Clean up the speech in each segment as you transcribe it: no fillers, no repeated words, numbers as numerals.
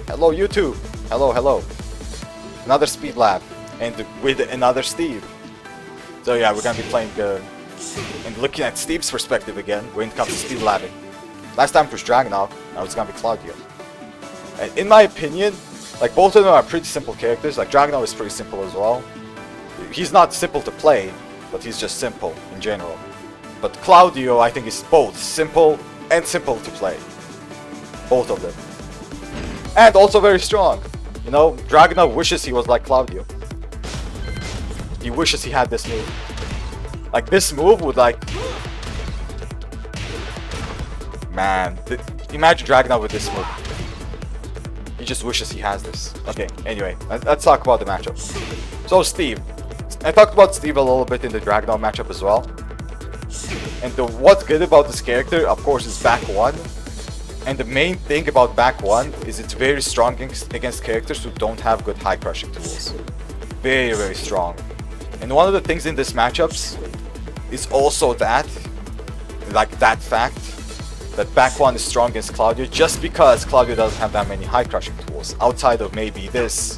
Hello, YouTube. Hello, hello. Another speed lab, and with another Steve. So yeah, we're gonna be playing and looking at Steve's perspective again when it comes to speed labbing. Last time it was Dragunov, now it's gonna be Claudio. And in my opinion, like both of them are pretty simple characters. Like Dragunov is pretty simple as well. He's not simple to play, but he's just simple in general. But Claudio, I think, is both simple and simple to play. Both of them. And also very strong. You know, Dragunov wishes he was like Claudio. He wishes he had this move. Like this move would like... Man, imagine Dragunov with this move. He just wishes he has this. Okay, anyway, let's talk about the matchup. So Steve. I talked about Steve a little bit in the Dragunov matchup as well. And what's good about this character, of course, is back 1. And the main thing about back 1 is it's very strong against characters who don't have good high crushing tools. Very, very strong. And one of the things in this matchups is also that, like that fact, that back 1 is strong against Claudio just because Claudio doesn't have that many high crushing tools, outside of maybe this,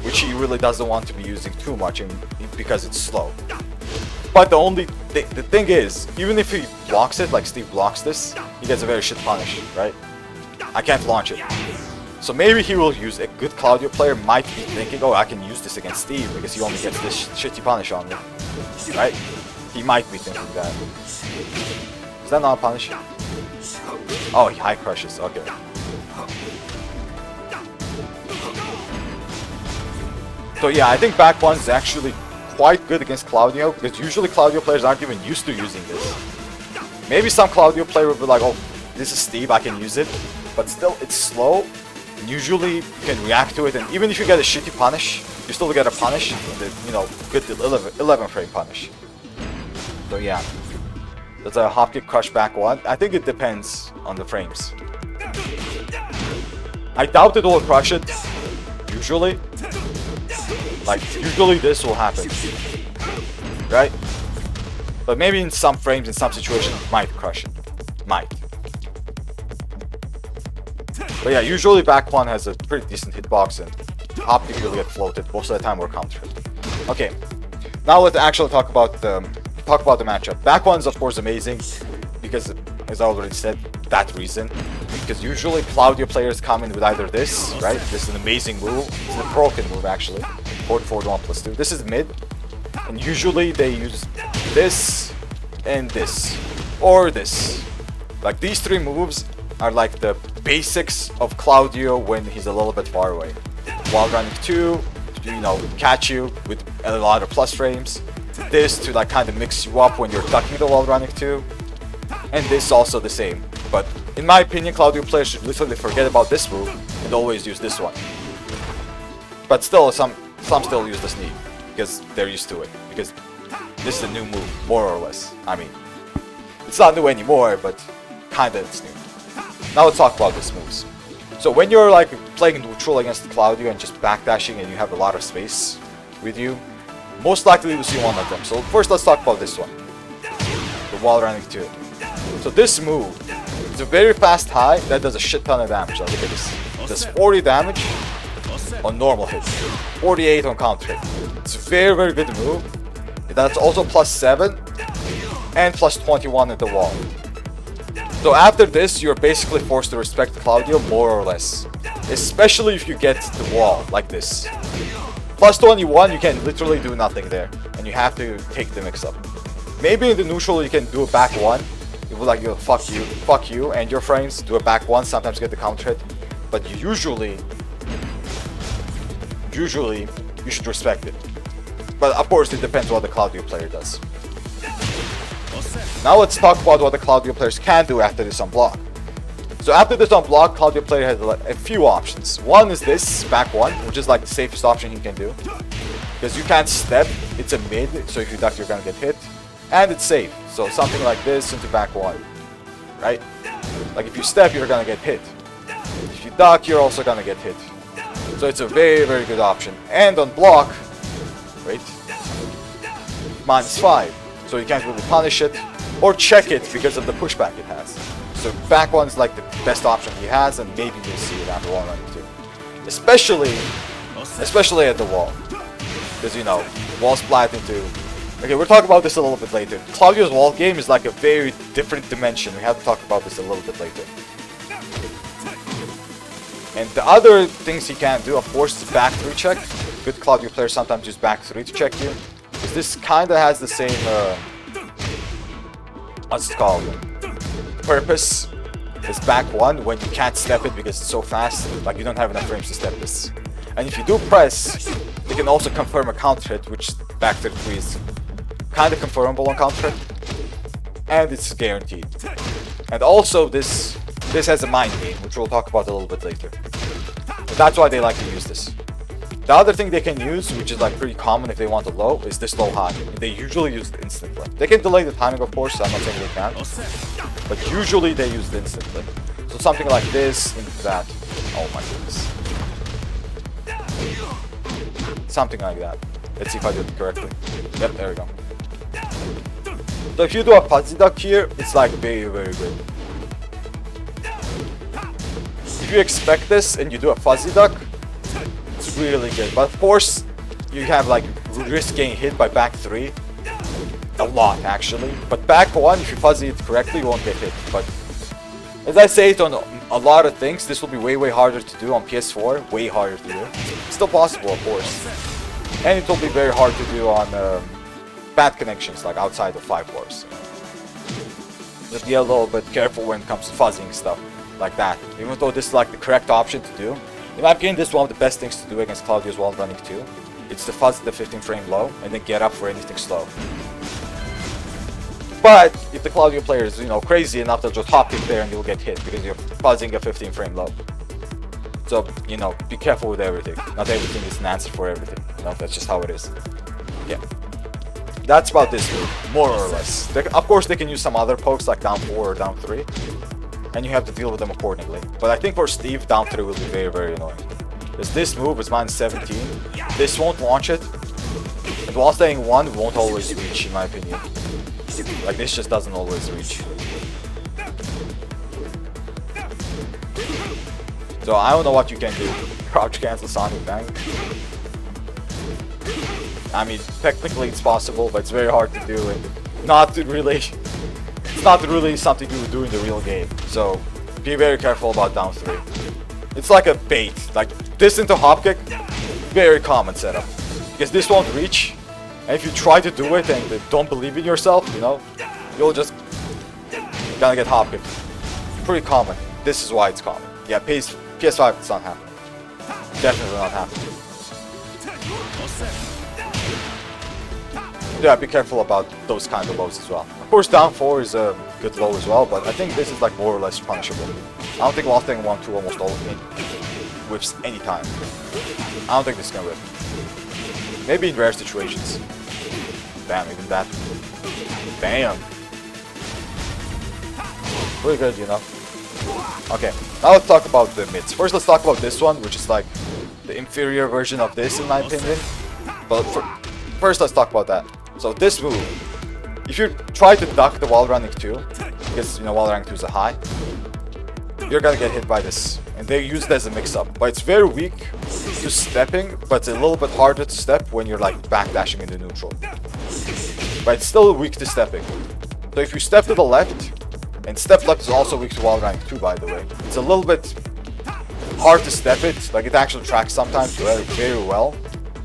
which he really doesn't want to be using too much because it's slow. But the thing is, even if he blocks it, like Steve blocks this, he gets a very shit punish, right? I can't launch it. So maybe he will use a good Claudio player might be thinking, oh, I can use this against Steve because he only gets this shitty punish on me, right? He might be thinking that. Is that not a punish? Oh, he high crushes, okay. So yeah, I think back 1 is actually quite good against Claudio, because usually Claudio players aren't even used to using this. Maybe some Claudio player will be like, oh, this is Steve, I can use it. But still, it's slow. And usually, you can react to it, and even if you get a shitty punish, you still get a punish, the, you know, good 11 frame punish. So yeah, that's a hop kick crush back 1. I think it depends on the frames. I doubt it will crush it, usually. Like, usually this will happen, right? But maybe in some frames, in some situations, it might crush it. Might. But yeah, usually back 1 has a pretty decent hitbox and hop kick will get floated. Most of the time we're countered. Okay, now let's actually talk about the matchup. Back 1 is of course amazing because, as I already said, that reason. Because usually Claudio players come in with either this, right? This is an amazing move. It's a broken move actually. 4-4-1+2. This is mid, and usually they use this and this, or this. Like these 3 moves are like the basics of Claudio when he's a little bit far away. Wall running 2, you know, catch you with a lot of plus frames. This to like kind of mix you up when you're ducking the wall running 2, and this also the same. But in my opinion, Claudio players should literally forget about this move and always use this one. But still, some still use the sneak because they're used to it, because this is a new move, more or less. I mean, it's not new anymore, but kinda it's new. Now let's talk about these moves. So when you're like playing neutral against Claudio and just backdashing and you have a lot of space with you, most likely you'll see one of them. So first let's talk about this one, the wall running 2. So this move, it's a very fast high that does a shit ton of damage. Now look at this. It does 40 damage on normal hits, 48 on counter hit. It's a very, very good move. That's also +7 and +21 at the wall. So after this, you're basically forced to respect Claudio more or less, especially if you get the wall like this. +21, you can literally do nothing there, and you have to take the mix-up. Maybe in the neutral you can do a back 1. You will like, fuck you, and your frames do a back 1, sometimes get the counter hit, but usually you should respect it. But of course it depends what the Claudio player does. Now let's talk about what the Claudio players can do after this on block. So after this on block, Claudio player has a few options. One is this, back 1, which is like the safest option he can do. Because you can't step, it's a mid, so if you duck you're gonna get hit. And it's safe, so something like this into back 1, right? Like if you step, you're gonna get hit. If you duck, you're also gonna get hit. So it's a very, very good option. And on block, wait, -5. So you can't really punish it or check it because of the pushback it has. So back 1's like the best option he has, and maybe we'll see it after wall running too. Especially at the wall. Because, you know, wall splat into... Okay, we'll talk about this a little bit later. Claudio's wall game is like a very different dimension. We have to talk about this a little bit later. And the other things he can do, of course, is back 3 check. Good Claudio players sometimes use back 3 to check you. This kind of has the same, what's it called? Purpose as back 1 when you can't step it because it's so fast. Like, you don't have enough frames to step this. And if you do press, you can also confirm a counter hit, which back 3 is kind of confirmable on counter hit. And it's guaranteed. And also, this has a mind game, which we'll talk about a little bit later. But that's why they like to use this. The other thing they can use, which is like pretty common if they want a low, is this low high. They usually use the instant flip. They can delay the timing, of course, I'm not saying they can. But usually they use the instant flip. So something like this into that. Oh my goodness. Something like that. Let's see if I did it correctly. Yep, there we go. So if you do a fuzzy duck here, it's like very, very good. If you expect this and you do a fuzzy duck, it's really good. But of course, you have like risk getting hit by back 3. A lot, actually. But back 1, if you fuzzy it correctly, you won't get hit. But as I say it on a lot of things, this will be way, way harder to do on PS4. Way harder to do. Still possible, of course. And it will be very hard to do on bad connections, like outside of 5 wars. Just be a little bit careful when it comes to fuzzing stuff like that. Even though this is like the correct option to do. In my opinion, this is one of the best things to do against Claudio's wall running too. It's to fuzz the 15 frame low and then get up for anything slow. But if the Claudio player is, you know, crazy enough, they'll just hop kick there and you'll get hit because you're fuzzing a 15 frame low. So, you know, be careful with everything. Not everything is an answer for everything. You know, that's just how it is. Yeah. That's about this move, more or less. Of course, they can use some other pokes like down 4 or down 3. And you have to deal with them accordingly. But I think for Steve, down 3 will be very, very annoying. Because this move is minus 17. This won't launch it. And while staying 1, won't always reach, in my opinion. Like, this just doesn't always reach. So I don't know what you can do. Crouch cancel Sonic Bang. I mean, technically it's possible, but it's very hard to do and not really... It's not really something you would do in the real game. So be very careful about down 3. It's like a bait. Like this into hop kick, very common setup. Because this won't reach. And if you try to do it and don't believe in yourself, you know, you'll just gonna get hop kicked. Pretty common. This is why it's common. Yeah, PS5 it's not happening. Definitely not happening. Yeah, be careful about those kind of lows as well. Of course, down 4 is a good low as well, but I think this is like more or less punishable. I don't think Lost Thing 1-2 almost all whips any time. I don't think this can whip. Maybe in rare situations. Bam, even that. Bam. Pretty good, you know. Okay, now let's talk about the mids. First, let's talk about this one, which is like the inferior version of this, in my opinion. But first, let's talk about that. So this move, if you try to duck the wall running 2, because you know wall running 2 is a high, you're gonna get hit by this. And they use it as a mix-up. But it's very weak to stepping, but it's a little bit harder to step when you're like backdashing into neutral. But it's still weak to stepping. So if you step to the left, and step left is also weak to wall running 2, by the way. It's a little bit hard to step it, like it actually tracks sometimes very, very well.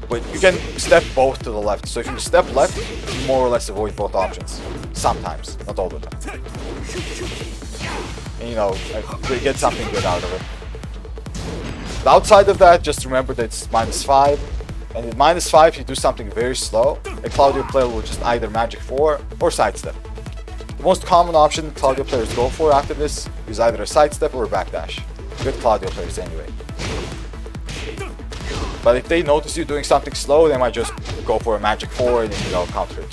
But you can step both to the left. So if you step left, you more or less avoid both options. Sometimes, not all the time. And you know, you get something good out of it. But outside of that, just remember that it's -5. And at -5, you do something very slow. A Claudio player will just either Magic 4 or sidestep. The most common option Claudio players go for after this is either a sidestep or a backdash. Good Claudio players anyway. But if they notice you doing something slow, they might just go for a Magic 4 and you know, counter it.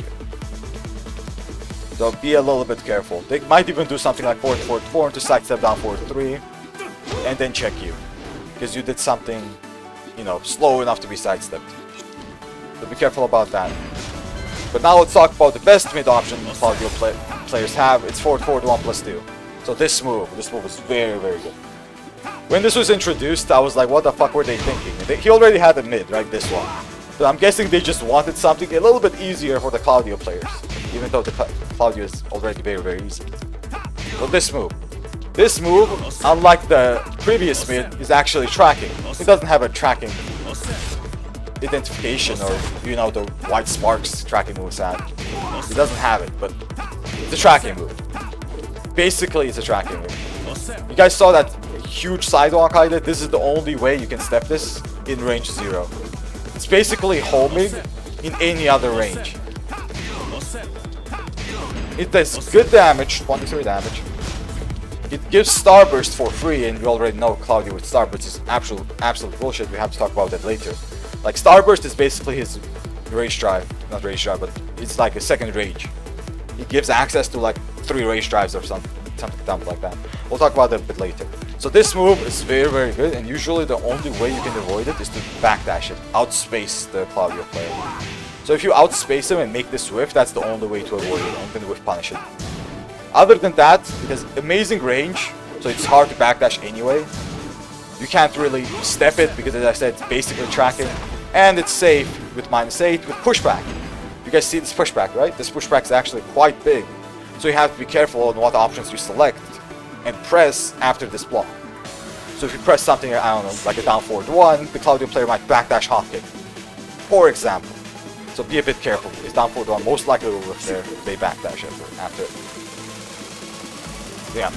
So be a little bit careful. They might even do something like forward 4 into sidestep down forward 3 and then check you. Because you did something, you know, slow enough to be sidestepped. So be careful about that. But now let's talk about the best mid option Claudio players have. It's forward 1+2. So this move was very, very good. When this was introduced, I was like, what the fuck were they thinking? He already had a mid, right? This one. So I'm guessing they just wanted something a little bit easier for the Claudio players. Even though the Claudio is already very, very easy. So this move, unlike the previous mid, is actually tracking. It doesn't have a tracking identification or, you know, the white sparks tracking moveset. It doesn't have it, but it's a tracking move. Basically, it's a tracking move. You guys saw that huge sidewalk I did? This is the only way you can step this in range 0. It's basically homing in any other range. It does good damage, 23 damage. It gives Starburst for free, and you already know Claudio with Starburst is absolute bullshit. We have to talk about that later. Like, Starburst is basically his rage drive. Not rage drive, but it's like a second rage. It gives access to like 3 rage drives or something dumb like that. We'll talk about that a bit later. So this move is very, very good, and usually the only way you can avoid it is to backdash it, outspace the Claudio player. So if you outspace him and make this whiff, that's the only way to avoid it, and then whiff punish it. Other than that, it has amazing range, so it's hard to backdash anyway. You can't really step it because, as I said, it's basically tracking, and it's safe with -8 with pushback. You guys see this pushback, right? This pushback is actually quite big, so you have to be careful on what options you select and press after this block. So if you press something, I don't know, like a down forward 1, the Claudio player might backdash hop kick, for example. So be a bit careful, because down forward 1 most likely will whiff there if they backdash after it. Yeah.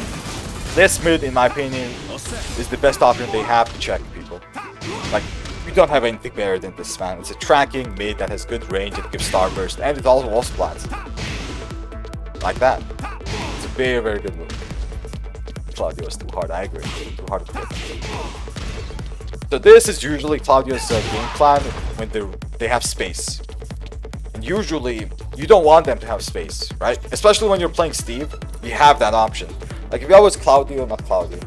This mid, in my opinion, is the best option they have to check people. Like, you don't have anything better than this, man. It's a tracking mid that has good range, it gives Starburst, and it also wall splats. Like that. It's a very, very good move. Claudio is too hard, I agree. Too hard to pick. So this is usually Claudio's game plan when they have space. And usually, you don't want them to have space, right? Especially when you're playing Steve, you have that option. Like if I was Claudio, not Claudio.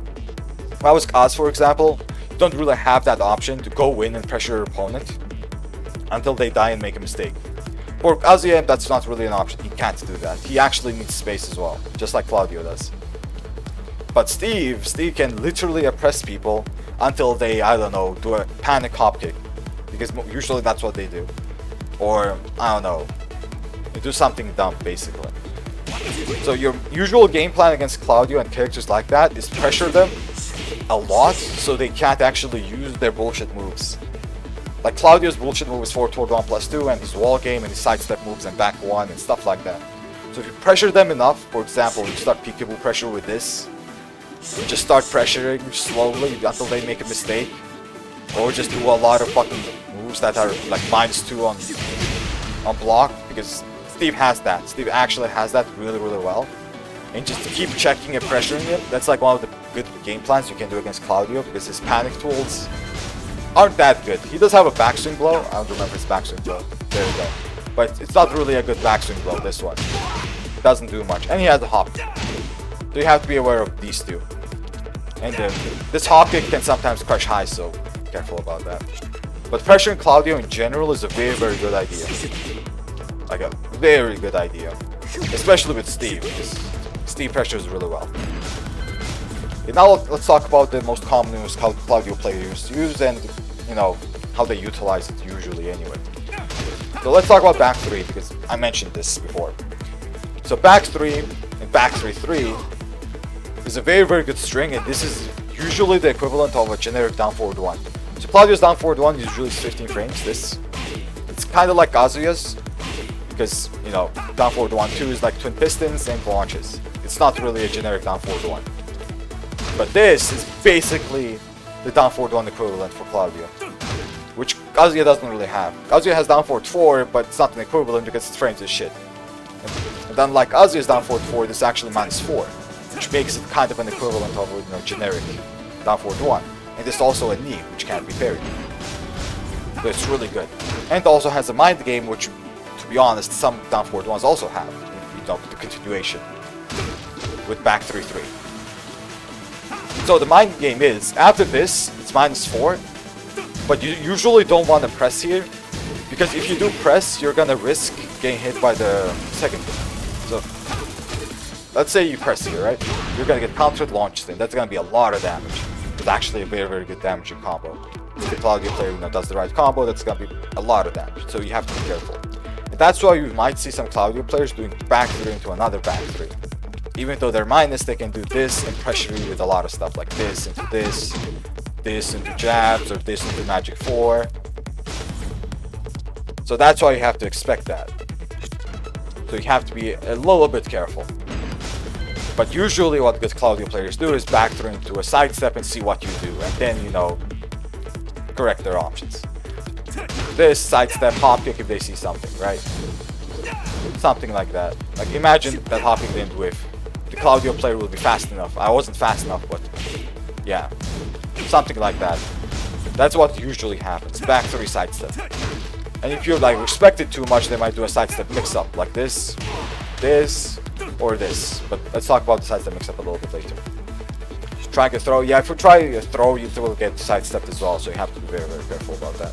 If I was Oz, for example, you don't really have that option to go in and pressure your opponent until they die and make a mistake. For Kazuya, that's not really an option. He can't do that. He actually needs space as well, just like Claudio does. But Steve can literally oppress people until they, I don't know, do a panic hop kick. Because usually that's what they do. Or, I don't know, they do something dumb, basically. So your usual game plan against Claudio and characters like that is pressure them a lot so they can't actually use their bullshit moves. Like Claudio's bullshit move is forward 1+2 and his wall game and his sidestep moves and back 1 and stuff like that. So if you pressure them enough, for example, you start peekaboo pressure with this, you just start pressuring slowly until they make a mistake, or just do a lot of fucking moves that are like -2 on block, because Steve has that. Steve actually has that really, really well. And just to keep checking and pressuring him, that's like one of the good game plans you can do against Claudio, because his panic tools aren't that good. He does have a backswing blow. I don't remember his backswing blow. There we go. But it's not really a good backswing blow, this one. It doesn't do much. And he has a hop. So you have to be aware of these two. And this hop kick can sometimes crush high, so careful about that. But pressuring Claudio in general is a very, very good idea. Like a very good idea. Especially with Steve, because Steve pressures really well. And now let's talk about the most common moves Claudio players use and, you know, how they utilize it usually anyway. So let's talk about back 3, because I mentioned this before. So back 3 and back 3-3 is a very, very good string, and this is usually the equivalent of a generic down forward 1. So Claudio's down forward 1 usually is 15 frames. It's kind of like Kazuya's, because, you know, down forward 1-2 is like twin pistons and launches. It's not really a generic down forward 1. But this is basically the down forward 1 equivalent for Claudio, which Kazuya doesn't really have. Kazuya has down forward 4, but it's not an equivalent because its frames is shit. And unlike Kazuya's down forward 4, this is actually -4, which makes it kind of an equivalent of, you know, generic down forward 1. And there's also a knee, which can't be parried. So it's really good. And it also has a mind game, which, to be honest, some down forward 1s also have. You know, the continuation with back 3-3. So the mind game is, after this, it's -4, but you usually don't want to press here, because if you do press, you're gonna risk getting hit by the second hit. So let's say you press here, right? You're gonna get countered launch thing. That's gonna be a lot of damage. It's actually a very, very good damaging combo. If the Claudio player, you know, does the right combo, that's gonna be a lot of damage. So you have to be careful. And that's why you might see some Claudio players doing back 3 into another back 3. Even though they're minus, they can do this and pressure you with a lot of stuff like this into this, this into jabs, or this into magic 4. So that's why you have to expect that. So you have to be a little bit careful. But usually what good Claudio players do is back 3 into a sidestep and see what you do, and then, you know, correct their options. This sidestep hop kick if they see something, right? Something like that. Like imagine that hop kick didn't whiff. The Claudio player will be fast enough. I wasn't fast enough, but yeah, something like that. That's what usually happens. Back 3 sidestep. And if you like respect it too much, they might do a sidestep mix up like this, this, or this. But let's talk about the sidestep mix up a little bit later. Trying a throw, yeah, if you try a throw, you will get sidestepped as well, so you have to be very, very careful about that.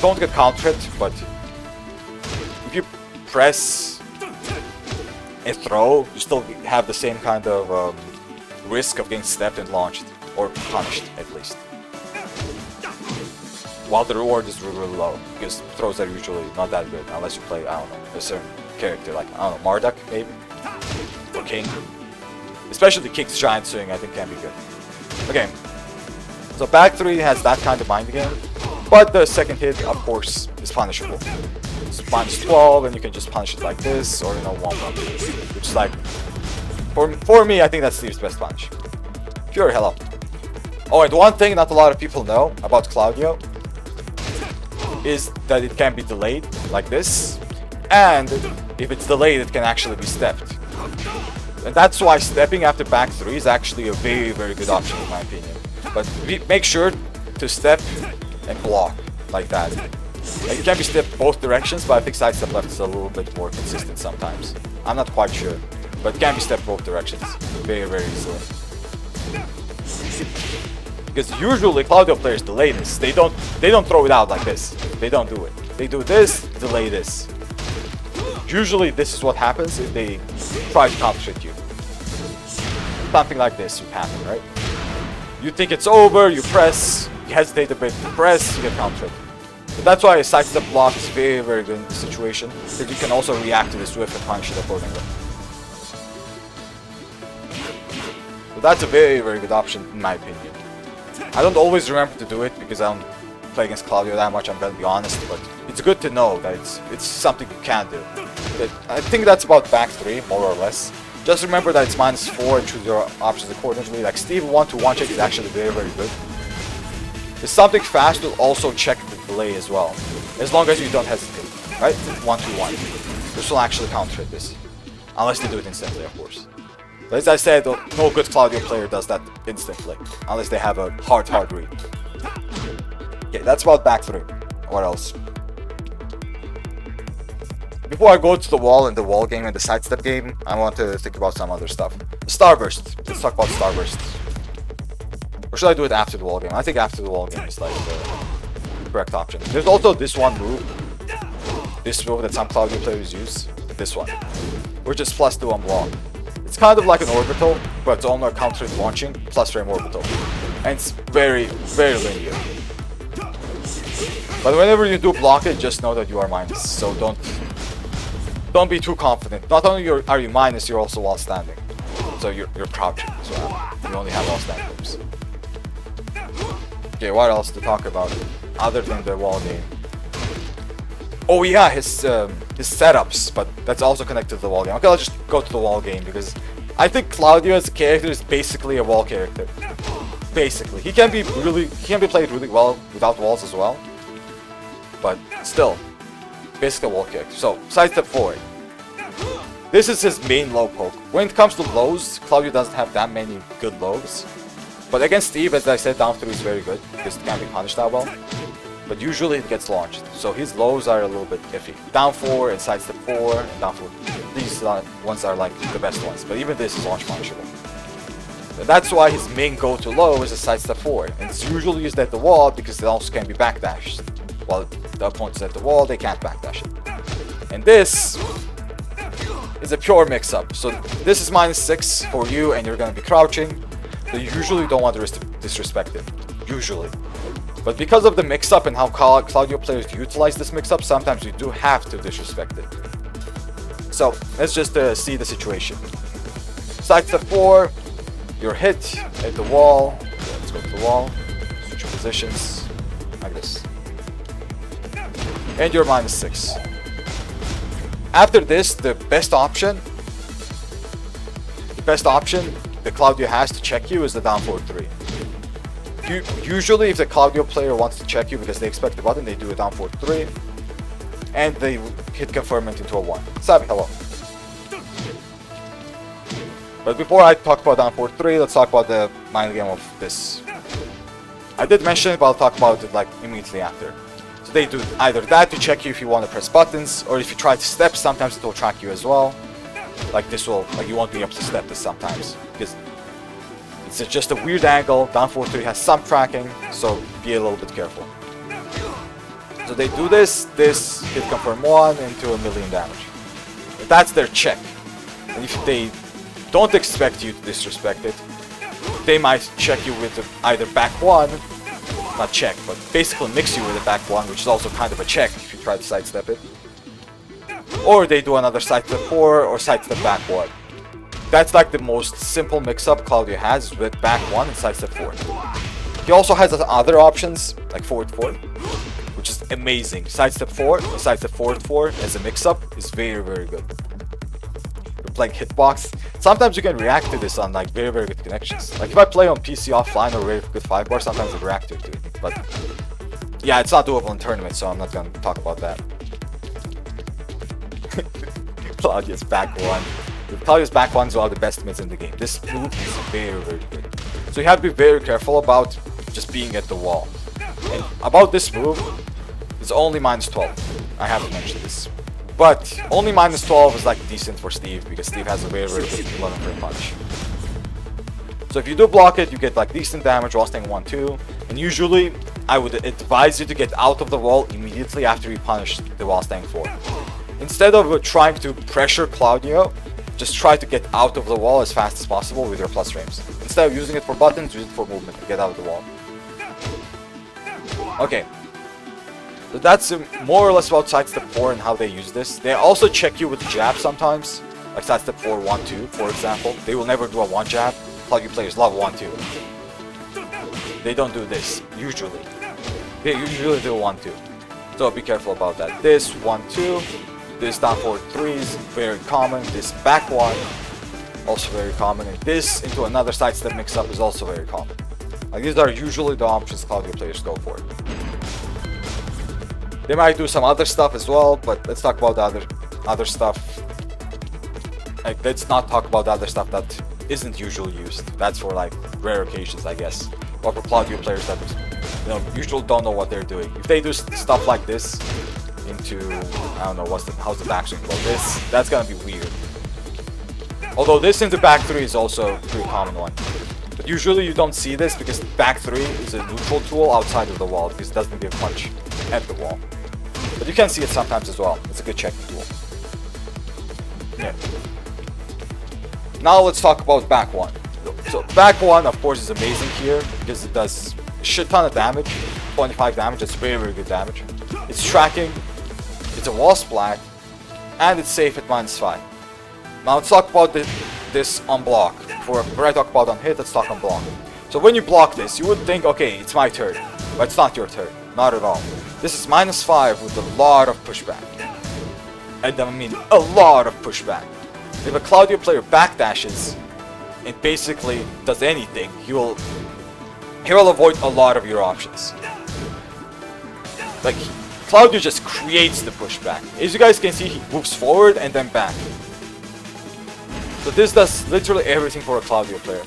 Don't get countered, but if you press a throw, you still have the same kind of risk of getting stepped and launched, or punished at least. While the reward is really, really low, because throws are usually not that good unless you play, I don't know, a certain character like, I don't know, Marduk maybe, or King. Especially King's Giant Swing, I think, can be good. Okay, so back 3 has that kind of mind game, but the second hit, of course, is punishable. It's minus 12, and you can just punish it like this, or, you know, 1-1, which is like, for me, I think that's Steve's best punish. Pure hell up. Oh, and one thing not a lot of people know about Claudio is that it can be delayed, like this, and if it's delayed, it can actually be stepped. And that's why stepping after back 3 is actually a very, very good option in my opinion. But make sure to step and block like that. It can be stepped both directions, but I think sidestep left is a little bit more consistent sometimes. I'm not quite sure, but it can be stepped both directions very, very easily. Because usually Claudio players delay this. They don't throw it out like this. They don't do it. They do this, delay this. Usually this is what happens if they try to counter trick you. Something like this would happen, right? You think it's over, you press, you hesitate a bit, you press, you get countered. But that's why a sidestep block is very, very good in this situation, because you can also react to this whiff and punish it accordingly. So that's a very, very good option in my opinion. I don't always remember to do it because I don't play against Claudio that much, I'm gonna be honest, but it's good to know that it's something you can do. But I think that's about back 3, more or less. Just remember that it's minus 4 and choose your options accordingly. Like Steve 1-1 check is actually very, very good. If something fast will also check the delay as well, as long as you don't hesitate, right? 1-1. This will actually counter this, unless they do it instantly, of course. But as I said, no good Claudio player does that instantly, unless they have a hard read. Okay, that's about back 3. What else? Before I go to the wall and the wall game and the sidestep game, I want to think about some other stuff. Starburst. Let's talk about Starburst. Or should I do it after the wall game? I think after the wall game is like the correct option. There's also this one move. This move that some Claudio players use. This one. Which is +2 on block. It's kind of like an orbital, but it's only countering launching, plus frame orbital. And it's very, very linear. But whenever you do block it, just know that you are minus. So don't be too confident. Not only are you minus, you're also while standing. So you're crouching as well. You only have while standing moves. Okay, what else to talk about other than the wall game? Oh yeah, his setups, but that's also connected to the wall game. Okay, let's just go to the wall game because I think Claudio as a character is basically a wall character. Basically, he can be played really well without walls as well. But still, basically a wall character. So, sidestep forward. This is his main low poke. When it comes to lows, Claudio doesn't have that many good lows. But against Steve, as I said, down 3 is very good because it can't be punished that well. But usually it gets launched, so his lows are a little bit iffy. Down 4 and sidestep 4 and down 4. These ones are like the best ones, but even this is launch punishable. So that's why his main go-to low is a sidestep 4. And it's usually used at the wall because it also can be backdashed. While the opponent's at the wall, they can't backdash it. And this is a pure mix-up. So this is -6 for you, and you're gonna be crouching. So you usually don't want to disrespect it. Usually. But because of the mix-up and how Claudio players utilize this mix-up, sometimes you do have to disrespect it. So let's just see the situation. Sidestep 4, you're hit at the wall. Let's go to the wall. Switch your positions like this. And you're -6. After this, the best option that Claudio has to check you is the down forward 3. Usually, if the Claudio player wants to check you because they expect the button, they do a down forward 3, and they hit confirmment into a 1. Sabi, hello. But before I talk about down forward 3, let's talk about the mind game of this. I did mention it, but I'll talk about it like immediately after. So they do either that to check you if you want to press buttons, or if you try to step, sometimes it will track you as well. Like this will, like you won't be able to step this sometimes because it's just a weird angle. Down forward 3 has some tracking, so be a little bit careful. So they do this hit confirm 1 into 1,000,000 damage. That's their check. And if they don't expect you to disrespect it, they might check you with either back 1, not check, but basically mix you with a back 1, which is also kind of a check if you try to sidestep it. Or they do another sidestep 4 or sidestep back 1. That's like the most simple mix-up Claudio has with back 1 and sidestep 4. He also has other options, like forward 4, which is amazing. Sidestep 4, sidestep forward 4 as a mix-up is very, very good. You're playing hitbox. Sometimes you can react to this on like very, very good connections. Like if I play on PC offline or very good 5-bar, sometimes I react to it. But yeah, it's not doable in tournaments, so I'm not going to talk about that. Claudio's back 1. Claudio's back 1 is one of the best mids in the game. This move is very, very good. So you have to be very careful about just being at the wall. And about this move, it's only -12. I haven't mentioned this. But only -12 is like decent for Steve because Steve has a very, very good 11 frame punch. So if you do block it, you get like decent damage while staying 1-2. And usually, I would advise you to get out of the wall immediately after you punish the while staying 4. Instead of trying to pressure Claudio, just try to get out of the wall as fast as possible with your plus frames. Instead of using it for buttons, use it for movement to get out of the wall. Okay. So that's more or less about sidestep 4 and how they use this. They also check you with jab sometimes. Like sidestep 4, 1-2, for example. They will never do a 1 jab. Claudio players love 1-2. They don't do this, usually. They usually do 1-2. So be careful about that. This 1-2. This down forward 3 is very common. This back 1, also very common. And this into another sidestep mix-up is also very common. Like these are usually the options Claudio players go for. They might do some other stuff as well, but let's talk about the other stuff. Like let's not talk about the other stuff that isn't usually used. That's for like rare occasions, I guess. Or for Claudio players that usually don't know what they're doing. If they do stuff like this into, I don't know, how's the backswing go? That's gonna be weird. Although this into back 3 is also a pretty common one. But usually you don't see this because back 3 is a neutral tool outside of the wall because it doesn't give punch at the wall. But you can see it sometimes as well. It's a good checking tool. Yeah. Now let's talk about back 1. So back 1 of course is amazing here because it does a shit ton of damage. 25 damage, that's very, very good damage. It's tracking, it's a wall splat, and it's safe at -5. Now let's talk about this on block. Before I talk about on hit, let's talk on block. So when you block this, you would think, okay, it's my turn. But it's not your turn. Not at all. This is -5 with a lot of pushback. And I mean, a lot of pushback. If a Claudio player backdashes and basically does anything, he will avoid a lot of your options. Like, Claudio just creates the pushback. As you guys can see, he moves forward and then back. So this does literally everything for a Claudio player.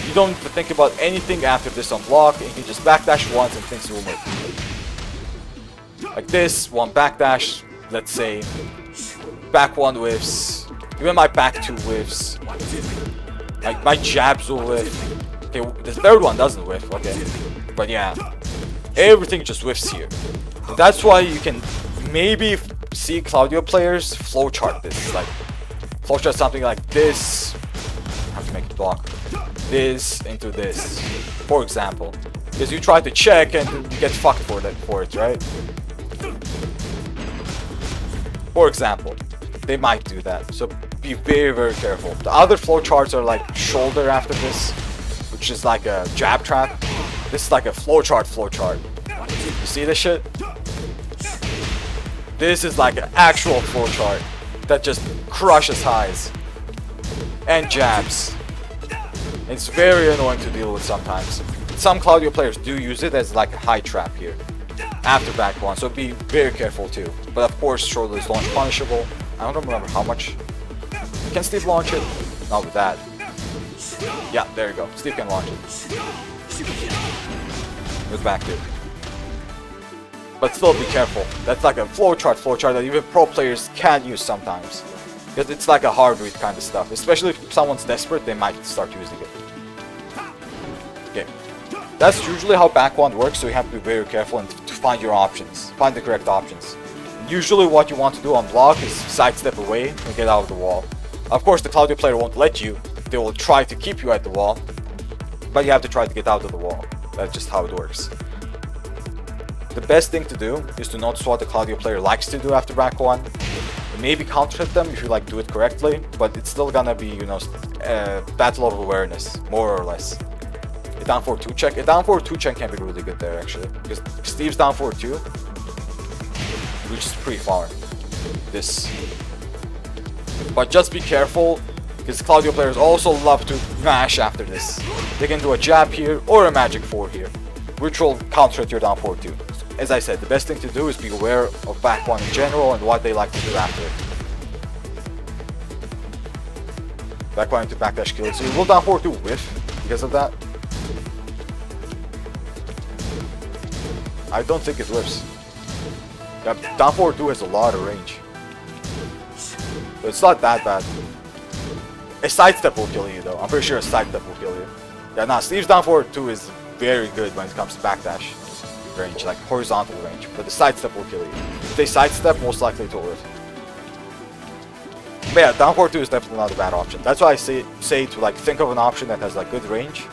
You don't have to think about anything after this on block, and you just backdash once and things will move. Like this, one backdash, let's say, back 1 whiffs, even my back 2 whiffs, like my jabs will whiff. Okay, the third one doesn't whiff, okay, but yeah, everything just whiffs here. That's why you can maybe see Claudio players flowchart this. Like, Flow chart something like this. I have to make it block. This into this, for example. Because you try to check and you get fucked for it, right? For example, they might do that. So be very, very careful. The other flow charts are like shoulder after this, which is like a jab trap. This is like a flow chart. You see this shit? This is like an actual flow chart that just crushes highs and jabs. It's very annoying to deal with sometimes. Some Claudio players do use it as like a high trap here after back one, so be very careful too. But of course, shoulder is launch punishable. I don't remember how much. Can Steve launch it? Not with that. Yeah, there you go. Steve can launch it. With back two. But still be careful. That's like a flow chart that even pro players can use sometimes. Because it's like a hard read kind of stuff. Especially if someone's desperate, they might start using it. Okay. That's usually how back one works, so you have to be very careful and to find your options. Find the correct options. Usually what you want to do on block is sidestep away and get out of the wall. Of course, the Claudio player won't let you. They will try to keep you at the wall. But you have to try to get out of the wall. That's just how it works. The best thing to do is to notice what the Claudio player likes to do after back one. Maybe counter hit them if you like do it correctly, but it's still gonna be, you know, a battle of awareness, more or less. A down 4-2 check. A down 4-2 check can be really good there actually. Because Steve's down 4-2, which is pretty far. This. But just be careful, because Claudio players also love to mash after this. They can do a jab here or a magic 4 here, which will counter at your down 4-2. As I said, the best thing to do is be aware of back one in general and what they like to do after it. Back one into backdash kill. So you will down 4-2 whiff because of that. I don't think it whiffs. Yeah, down 4-2 has a lot of range. But it's not that bad. A sidestep will kill you though. I'm pretty sure a sidestep will kill you. Yeah, nah, Steve's down 4-2 is very good when it comes to backdash range, like horizontal range, but the sidestep will kill you. If they sidestep, most likely to whiff. But yeah, down 4-2 is definitely not a bad option. That's why I say to like think of an option that has like good range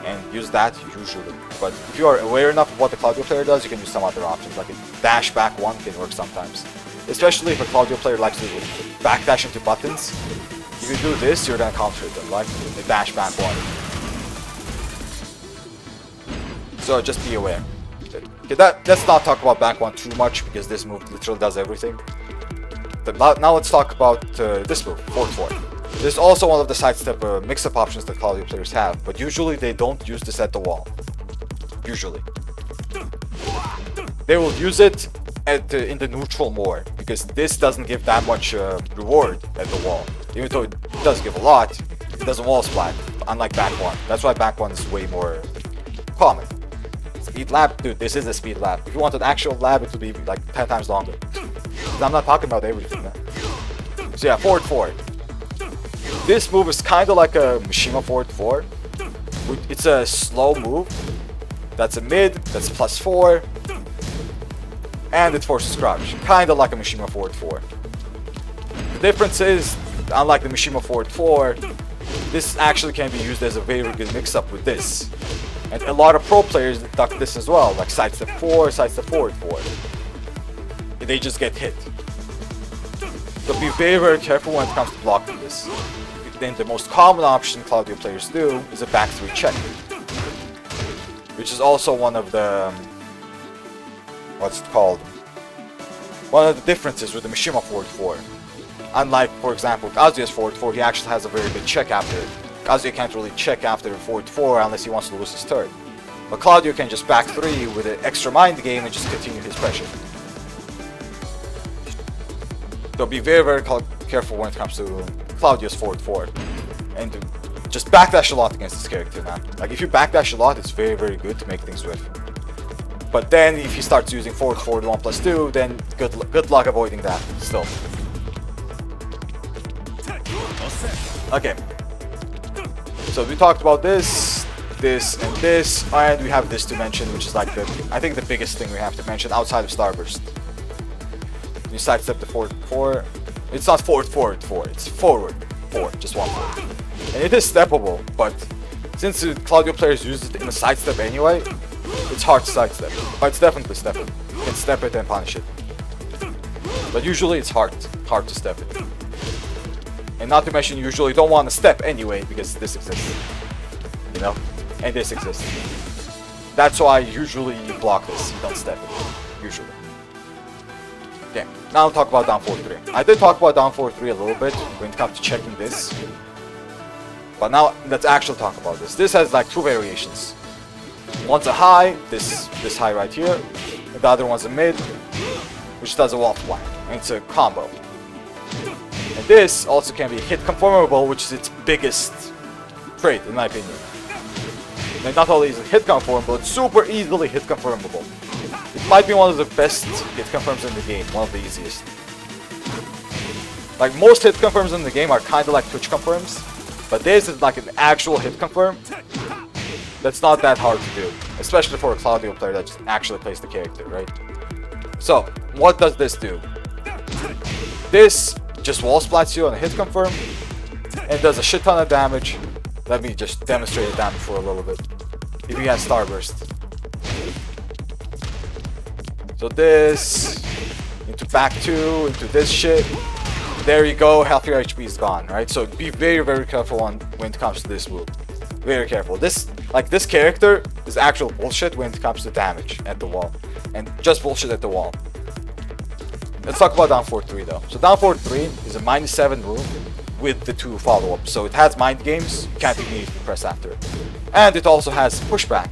and use that usually. But if you are aware enough of what the Claudio player does, you can use some other options, like a dash back one can work sometimes. Especially if a Claudio player likes to backdash into buttons. If you do this, you're gonna counter them, like the dash back one. So just be aware. Okay, let's not talk about back one too much because this move literally does everything. But now let's talk about this move, forward 4. This is also one of the sidestep mix-up options that Claudio players have, but usually they don't use this at the wall. Usually. They will use it in the neutral more, because this doesn't give that much reward at the wall. Even though it does give a lot, it doesn't wall splat, unlike back one. That's why back one is way more common. Speed lab, dude, this is a speed lab. If you want an actual lab, it would be like 10 times longer. I'm not talking about everything, man. So yeah, forward 4. This move is kind of like a Mishima forward 4. It's a slow move. That's a mid, that's +4. And it forces crouch. Kind of like a Mishima forward 4. The difference is, unlike the Mishima forward 4, this actually can be used as a very good mix-up with this. And a lot of pro players duck this as well, like sidestep 4, sidestep forward 4. And they just get hit. So be very, very careful when it comes to blocking this. Then the most common option Claudio players do is a back 3 check. Which is also one of the... what's it called? One of the differences with the Mishima forward 4. Unlike, for example, Kazuya's forward 4, he actually has a very good check after it. Kazuya can't really check after forward 4 unless he wants to lose his turn. But Claudio can just back 3 with an extra mind game and just continue his pressure. So be very, very careful when it comes to Claudio's forward 4. And just backdash a lot against this character, man. Like if you backdash a lot, it's very, very good to make things whiff. But then if he starts using forward 4 to 1+2, then good luck avoiding that still. Okay. So we talked about this, and this, and we have this to mention, which is like I think the biggest thing we have to mention outside of Starburst. You sidestep the forward 4, It's not forward, forward, forward. It's forward, forward. Just one forward. And it is steppable, but since the Claudio players use it in a sidestep anyway, it's hard to sidestep. But it's definitely steppable. You can step it and punish it. But usually it's hard to step it. And not to mention, you usually don't want to step anyway because this exists. You know? And this exists. That's why usually you block this. You don't step it. Usually. Okay, now I'll talk about down 4-3. I did talk about down 4-3 a little bit when it comes to checking this. But now let's actually talk about this. This has like two variations. One's a high, this high right here. And the other one's a mid, which does a wall flank. And it's a combo. And this also can be hit conformable, which is its biggest trait in my opinion. And not only is it hit conformable, it's super easily hit conformable. It might be one of the best hit confirms in the game, one of the easiest. Like most hit confirms in the game are kind of like Twitch confirms, but this is like an actual hit confirm. That's not that hard to do, especially for a Claudio player that just actually plays the character, right? So, what does this do? This just wall splats you on a hit confirm, and does a shit ton of damage. Let me just demonstrate the damage for a little bit. If you have Starburst. So this, into back 2, into this shit. There you go, half your HP is gone, right? So be very, very careful when it comes to this move. Very careful. This character is actual bullshit when it comes to damage at the wall. And just bullshit at the wall. Let's talk about down 4-3 though. So down 4-3 is a -7 move with the 2 follow-ups. So it has mind games, you can't immediately press after it. And it also has pushback.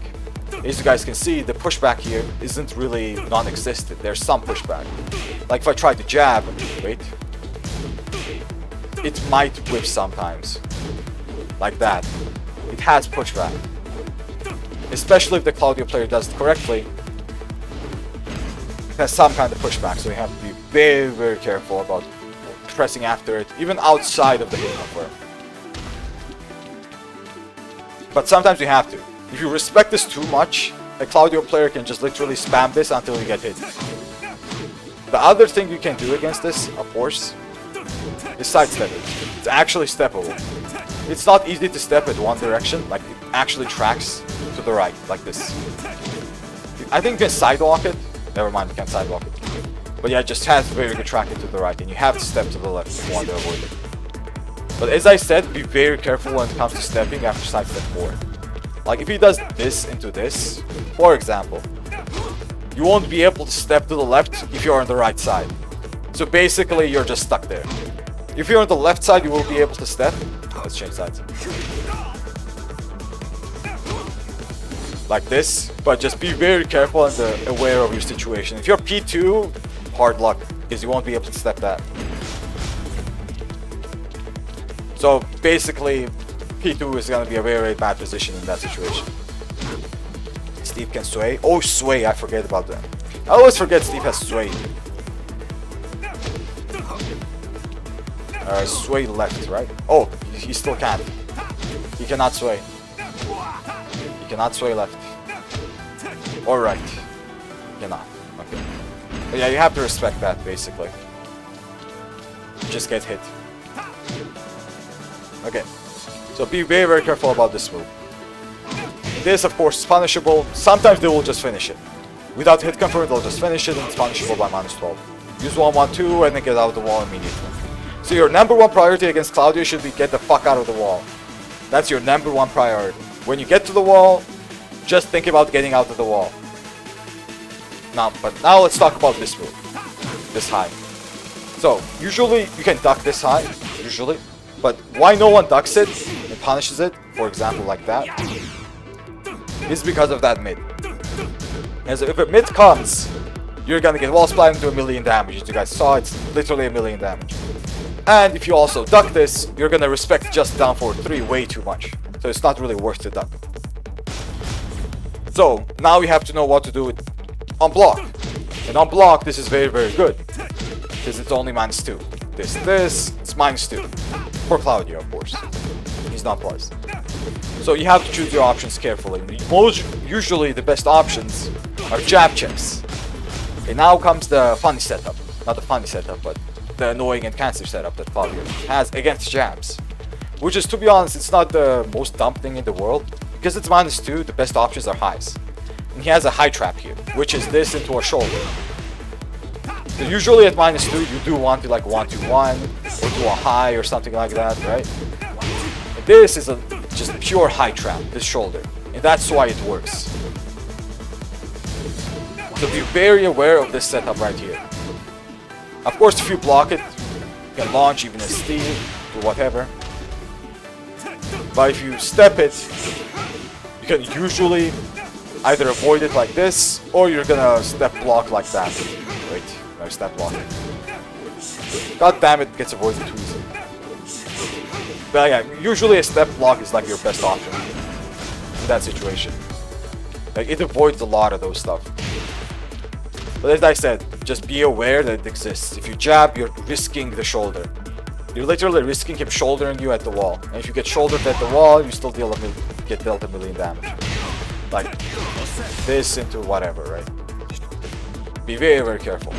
As you guys can see, the pushback here isn't really non-existent. There's some pushback. Like if I try to jab, wait. It might whip sometimes. Like that. It has pushback. Especially if the Claudio player does it correctly. It has some kind of pushback, so you have to be very, very careful about pressing after it, even outside of the hit confirm. But sometimes you have to. If you respect this too much, a Claudio player can just literally spam this until you get hit. The other thing you can do against this, of course, is sidestep it. It's actually steppable. It's not easy to step it one direction, like it actually tracks to the right, like this. I think you can sidewalk it. Never mind, you can't sidewalk it. But yeah, it just has very good tracking to the right, and you have to step to the left if you want to avoid it. But as I said, be very careful when it comes to stepping after sidestep 4. Like if he does this into this, for example, you won't be able to step to the left if you're on the right side. So basically, you're just stuck there. If you're on the left side, you will be able to step. Let's change sides. Like this, but just be very careful and aware of your situation. If you're P2, hard luck, because you won't be able to step that. So basically, P2 is going to be a very, very bad position in that situation. Steve can sway. Oh, sway, I forget about that. I always forget Steve has sway. Sway left, right? Oh, he still can't. He cannot sway. He cannot sway left. Or right. He cannot. Okay. But yeah, you have to respect that, basically. Just get hit. Okay. So be very, very careful about this move. This, of course, is punishable. Sometimes they will just finish it. Without hit confirm, they'll just finish it, and it's punishable by -12. Use 1-1-2 and then get out of the wall immediately. So your number one priority against Claudio should be get the fuck out of the wall. That's your number one priority. When you get to the wall, just think about getting out of the wall. Now let's talk about this move. This high. So, usually you can duck this high, usually. But why no one ducks it and punishes it, for example like that, is because of that mid. As if a mid comes, you're gonna get wall splat into 1,000,000 damage. As you guys saw, it's literally 1,000,000 damage. And if you also duck this, you're gonna respect just down 4-3 way too much. So it's not really worth the duck. So now we have to know what to do with on block. And on block, this is very, very good. Because it's only -2. This, it's -2. For Claudio, of course. He's not plus. So you have to choose your options carefully. Usually the best options are jab checks. Okay, now comes the funny setup. Not the funny setup, but the annoying and cancer setup that Claudio has against jabs. Which is, to be honest, it's not the most dumb thing in the world. Because it's -2, the best options are highs. And he has a high trap here, which is this into a shoulder. So usually at -2, you do want to like 1-2-1 or do a high or something like that, right? And this is a just pure high trap, this shoulder. And that's why it works. So be very aware of this setup right here. Of course, if you block it, you can launch even a steal or whatever. But if you step it, you can usually either avoid it like this, or you're gonna step block like that. Wait, no, step block. God damn it, it gets avoided too easy. But yeah, usually a step block is like your best option in that situation. Like, it avoids a lot of those stuff. But as I said, just be aware that it exists. If you jab, you're risking the shoulder. You're literally risking him shouldering you at the wall. And if you get shouldered at the wall, you still get dealt a million damage. Like this into whatever, right? Be very, very careful.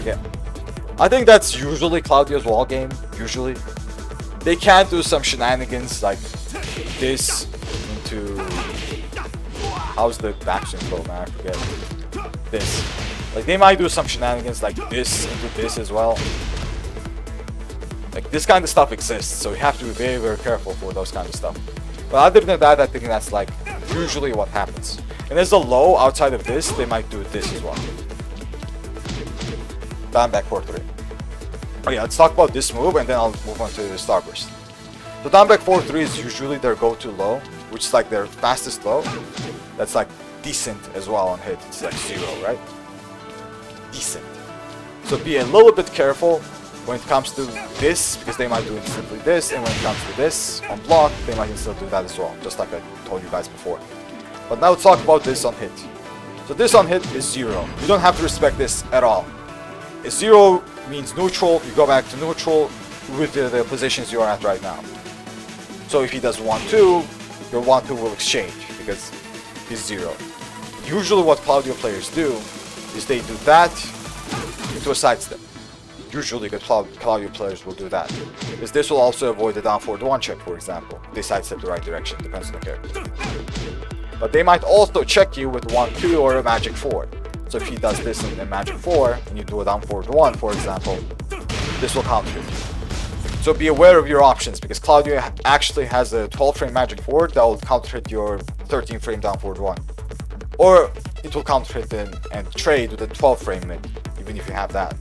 Yeah. I think that's usually Claudio's wall game. Usually. They can do some shenanigans like this into... How's the backstring go, man? I forget. This. Like, they might do some shenanigans like this into this as well. Like, this kind of stuff exists, so you have to be very, very careful for those kind of stuff. But other than that, I think that's like usually what happens. And as a low outside of this, they might do this as well. Down back 4-3. Oh yeah, let's talk about this move and then I'll move on to the Starburst. So down back 4-3 is usually their go-to low, which is like their fastest low. That's like decent as well on hit. It's like 0, right? Decent. So be a little bit careful when it comes to this, because they might do instantly this, and when it comes to this on block, they might still do that as well, just like I told you guys before. But now let's talk about this on hit. So this on hit is 0. You don't have to respect this at all. A 0 means neutral, you go back to neutral with the positions you are at right now. So if he does 1-2, your 1-2 will exchange, because he's 0. Usually what Claudio players do is they do that into a sidestep. Usually good Claudio players will do that, because this will also avoid the down forward 1 check, for example. They sidestep the right direction, depends on the character. But they might also check you with 1-2 or a magic 4. So if he does this in a magic 4, and you do a down forward 1, for example, this will counter it. So be aware of your options, because Claudio actually has a 12 frame magic 4 that will counter hit your 13 frame down forward 1. Or it will counter hit and trade with a 12 frame mid, even if you have that.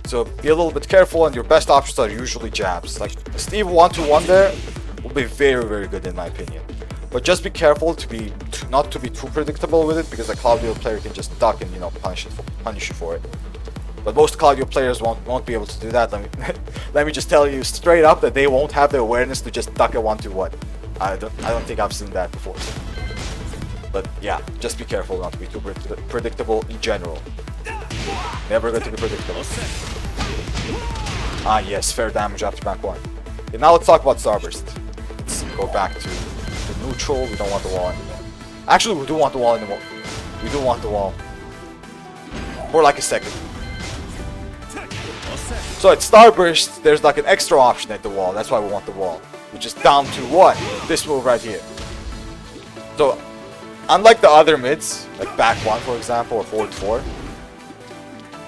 So be a little bit careful, and your best options are usually jabs. Like Steve 1-1 there will be very, very good in my opinion. But just be careful not to be too predictable with it, because a Claudio player can just duck and punish you for it. But most Claudio players won't be able to do that. Let me just tell you straight up that they won't have the awareness to just duck a 1-1. I don't think I've seen that before. But yeah, just be careful not to be too predictable in general. Never going to be predictable. Ah yes, fair damage after back 1. Okay, now let's talk about Starburst. Let's go back to the neutral. We don't want the wall anymore. Actually, we do want the wall anymore. We do want the wall. More like a second. So at Starburst, there's like an extra option at the wall. That's why we want the wall. Which is down to what? This move right here. So, unlike the other mids, like back 1 for example, or forward 4,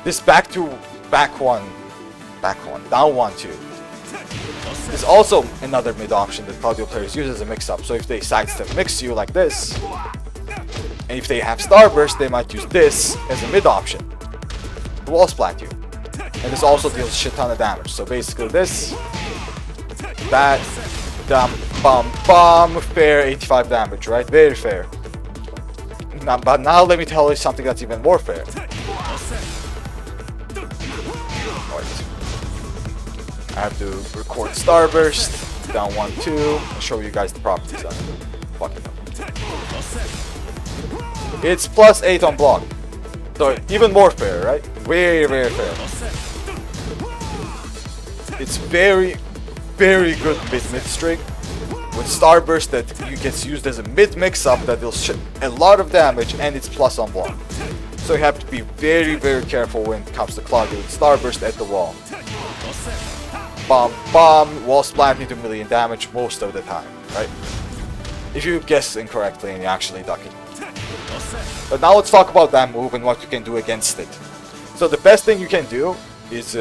this back 1, down 1-2 is also another mid option that Claudio players use as a mix-up. So if they sidestep mix you like this, and if they have Starburst, they might use this as a mid option to wall splat you. And this also deals a shit ton of damage. So basically this, that, bam, fair 85 damage, right? Very fair. But now let me tell you something that's even more fair. I have to record Starburst, down 1-2, and show you guys the properties of it. Fucking hell. It's +8 on block. So even more fair, right? Very, very fair. It's very, very good mid streak with Starburst that gets used as a mid mix-up that deals a lot of damage, and it's plus on block. So So you have to be very, very careful when it comes to Claudio with Starburst at the wall. Bomb, bomb, wall splat into million damage most of the time, right? If you guess incorrectly and you actually duck it. But now let's talk about that move and what you can do against it. So the best thing you can do is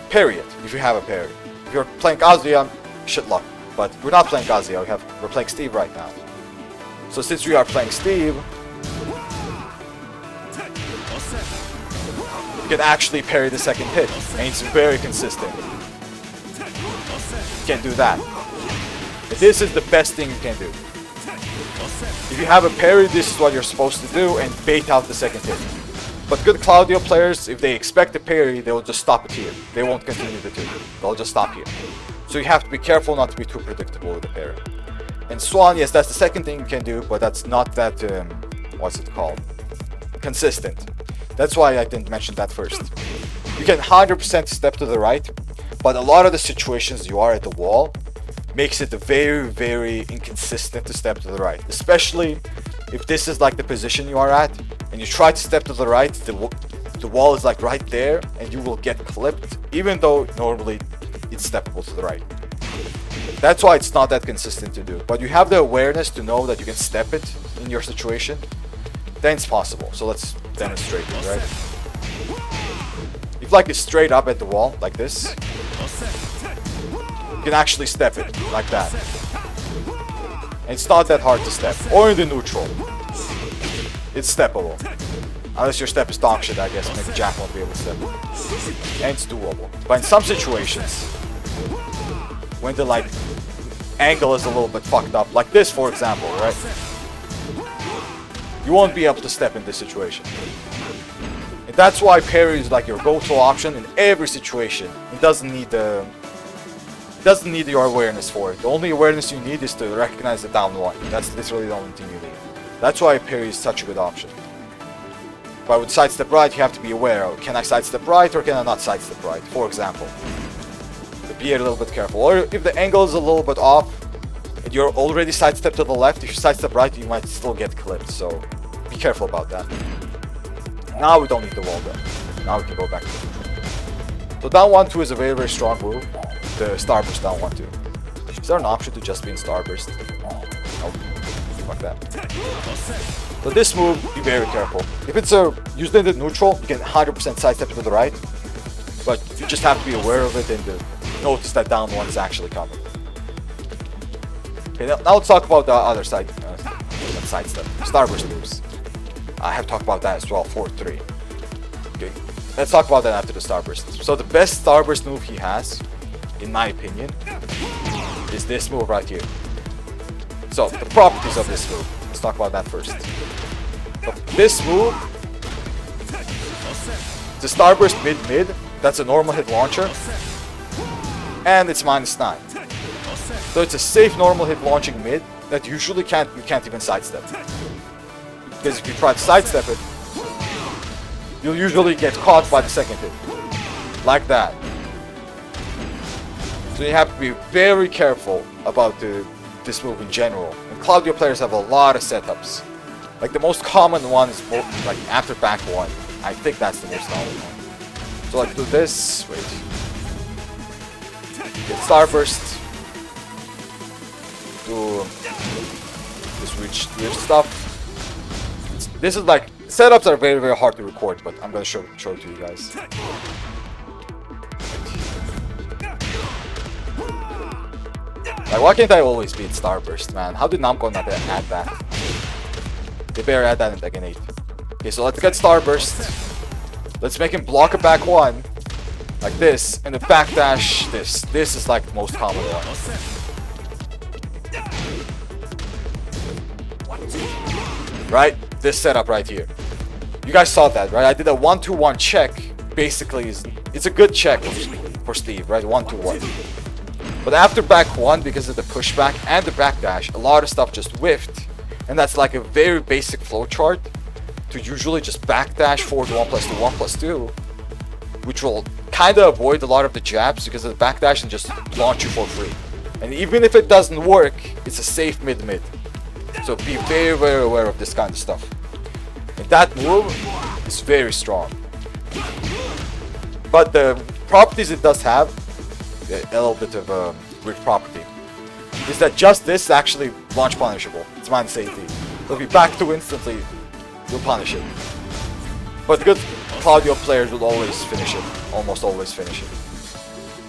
parry it, if you have a parry. If you're playing Kazuya, shit luck. But we're not playing Kazuya, we're playing Steve right now. So since we are playing Steve, you can actually parry the second hit, and it's very consistent. You can do that. And this is the best thing you can do. If you have a parry, this is what you're supposed to do, and bait out the second hit. But good Claudio players, if they expect a parry, they will just stop it here. They won't continue the two. They'll just stop here. So you have to be careful not to be too predictable with the parry. And Swan, yes, that's the second thing you can do, but that's not that, what's it called? Consistent. That's why I didn't mention that first. You can 100% step to the right, but a lot of the situations you are at the wall makes it very, very inconsistent to step to the right. Especially if this is like the position you are at, and you try to step to the right, the wall is like right there, and you will get clipped, even though normally it's steppable to the right. That's why it's not that consistent to do. But you have the awareness to know that you can step it in your situation, then it's possible. So let's demonstrate it, right? If like it's straight up at the wall, like this, you can actually step it, like that. And it's not that hard to step. Or in the neutral. It's steppable. Unless your step is dog shit, I guess. Maybe Jack won't be able to step it. And it's doable. But in some situations, when the like angle is a little bit fucked up, like this for example, right? You won't be able to step in this situation. And that's why parry is like your go-to option in every situation. It doesn't need your awareness for it. The only awareness you need is to recognize the down one. That's literally the only thing you need. That's why parry is such a good option. But with sidestep right, you have to be aware of, can I sidestep right or can I not sidestep right, for example. So be a little bit careful. Or if the angle is a little bit off, and you're already sidestep to the left, if you sidestep right, you might still get clipped, so be careful about that. Now we don't need the wall then. Now we can go back to the neutral. So down 1-2 is a very, very strong move. The Starburst down 1-2. Is there an option to just be in Starburst? Nope. Fuck that. So this move, be very careful. If it's used in the neutral, you can 100% sidestep to the right. But you just have to be aware of it and notice that down one is actually coming. Okay, now let's talk about the other side. Sidestep. Starburst moves. I have talked about that as well, 4-3. Okay, let's talk about that after the Starburst. So the best Starburst move he has, in my opinion, is this move right here. So the properties of this move. Let's talk about that first. So this move, the Starburst mid-mid, that's a normal hit launcher, and it's -9. So it's a safe normal hit launching mid that usually you can't even sidestep. Because if you try to sidestep it, you'll usually get caught by the second hit. Like that. So you have to be very careful about this move in general. And Claudio players have a lot of setups. Like the most common one is like after back one. I think that's the most common one. So like do this, wait. Get Starburst. Do this weird stuff. This is like, setups are very, very hard to record, but I'm gonna show it to you guys. Like, why can't I always be in Starburst, man? How did Namco not add that? They better add that in Tekken 8. Okay, so let's get Starburst. Let's make him block a back one. Like this, and the backdash this. This is like the most common one. Right? This setup right here. You guys saw that, right? I did a 1-2-1 check. Basically, it's a good check for Steve, right? 1-2-1. But after back one, because of the pushback and the backdash, a lot of stuff just whiffed. And that's like a very basic flowchart to usually just backdash forward 1+2, 1+2, which will kind of avoid a lot of the jabs because of the backdash and just launch you for free. And even if it doesn't work, it's a safe mid-mid. So be very, very aware of this kind of stuff. And that move is very strong. But the properties it does have, a little bit of a weird property, is that just this is actually launch punishable. It's minus 80. So if you back 2 instantly, you'll punish it. But good Claudio players will always finish it. Almost always finish it.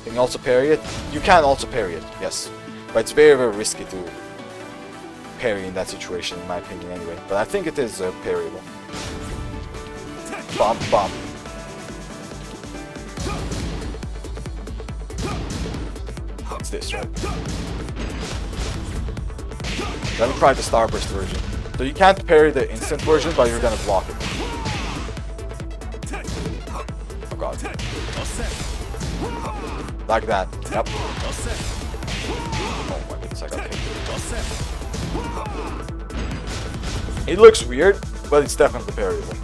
Can you also parry it? You can also parry it, yes. But it's very, very risky to parry in that situation, in my opinion, anyway. But I think it is parryable. Bump, bump. It's this, right? Let me try the Starburst version. So you can't parry the instant version, but you're gonna block it. Oh god. Like that. Yep. Oh my goodness, I got hit. It looks weird, but it's definitely parryable.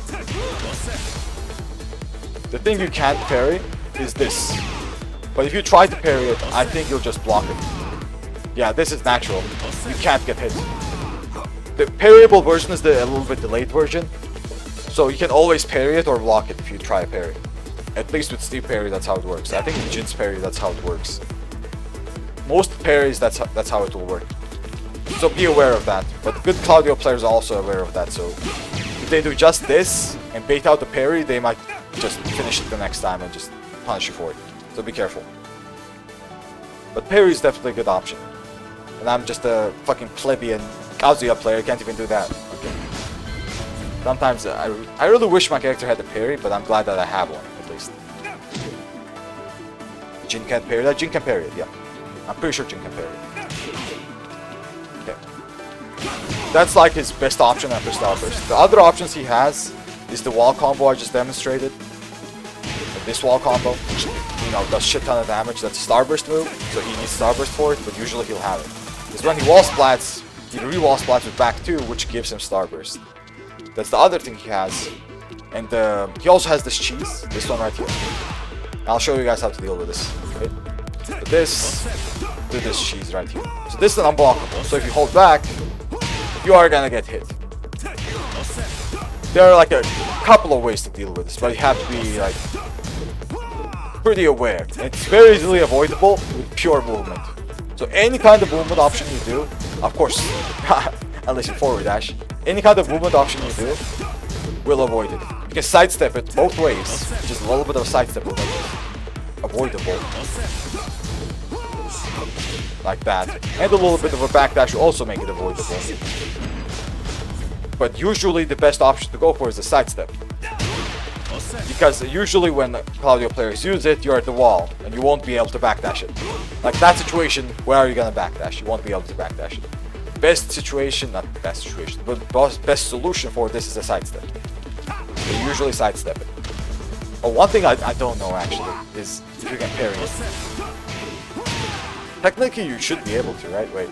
The thing you can't parry is this. But if you try to parry it, I think you'll just block it. Yeah, this is natural. You can't get hit. The parryable version is the a little bit delayed version. So you can always parry it or block it if you try a parry. At least with Steve parry, that's how it works. I think with Jin's parry, that's how it works. Most parries, that's how it will work. So be aware of that. But good Claudio players are also aware of that. So if they do just this and bait out the parry, they might just finish it the next time and just punish you for it. So be careful. But parry is definitely a good option. And I'm just a fucking plebeian Kazuya player, can't even do that. Okay. Sometimes I really wish my character had a parry, but I'm glad that I have one, at least. Jin can't parry that? Jin can parry it, yeah. I'm pretty sure Jin can parry it. Okay. That's like his best option after Starburst. The other options he has is the wall combo I just demonstrated. This wall combo, which, you know, does shit ton of damage. That's a Starburst move, so he needs Starburst for it, but usually he'll have it. Because when he wall splats, he re-wall splats with back 2, which gives him Starburst. That's the other thing he has. And he also has this cheese, this one right here. I'll show you guys how to deal with this. Okay? So this, do this cheese right here. So this is an unblockable, so if you hold back, you are gonna get hit. There are like a couple of ways to deal with this, but you have to be like pretty aware. It's very easily avoidable with pure movement. So any kind of movement option you do, of course, unless you forward dash, any kind of movement option you do will avoid it. You can sidestep it both ways, just a little bit of a sidestep will make it avoidable. Like that. And a little bit of a backdash will also make it avoidable. But usually the best option to go for is the sidestep. Because usually when Claudio players use it, you're at the wall, and you won't be able to backdash it. Like that situation, where are you gonna backdash? You won't be able to backdash it. Best situation, not best situation, but best solution for this is a sidestep. You usually sidestep it. Oh, one thing I don't know actually is if you can parry it. Technically you should be able to, right? Wait.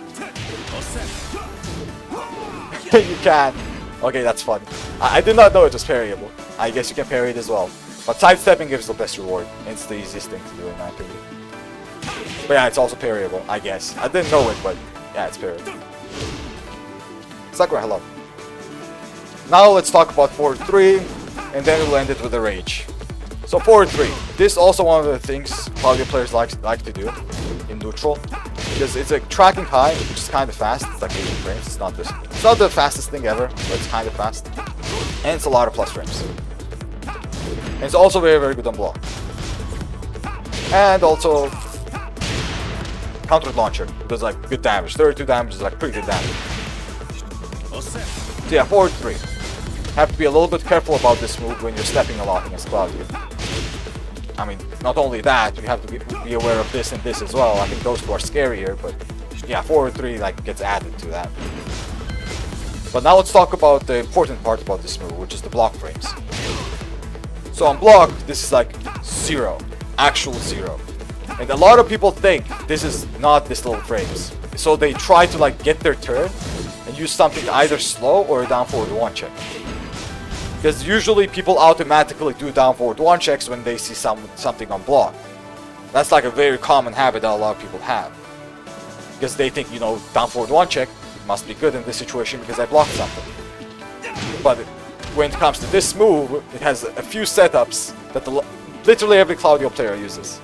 You can. Okay, that's fun. I did not know it was parryable. I guess you can parry it as well. But sidestepping gives the best reward. It's the easiest thing to do in my opinion. But yeah, it's also parryable, I guess. I didn't know it, but yeah, it's parryable. Sakura, hello. Now let's talk about forward 3, and then we'll end it with a rage. So forward 3. This is also one of the things Claudio players like to do in neutral. Because it's a tracking high, which is kind of fast. It's like 80 frames. It's not the fastest thing ever, but it's kind of fast. And it's a lot of plus frames. And it's also very, very good on block. And also counter launcher. It does like good damage. 32 damage is like pretty good damage. So yeah, forward 3. Have to be a little bit careful about this move when you're stepping a lot against Claudio. I mean, not only that, you have to be aware of this and this as well. I think those two are scarier, but yeah, forward 3 like gets added to that. But now let's talk about the important part about this move, which is the block frames. So on block, this is like 0, actual 0. And a lot of people think this is not this little frames. So they try to like get their turn and use something either slow or a down forward 1 check. Because usually people automatically do down forward 1 checks when they see something on block. That's like a very common habit that a lot of people have. Because they think, you know, down forward 1 check must be good in this situation because I blocked something. But when it comes to this move, it has a few setups that literally every Claudio player uses.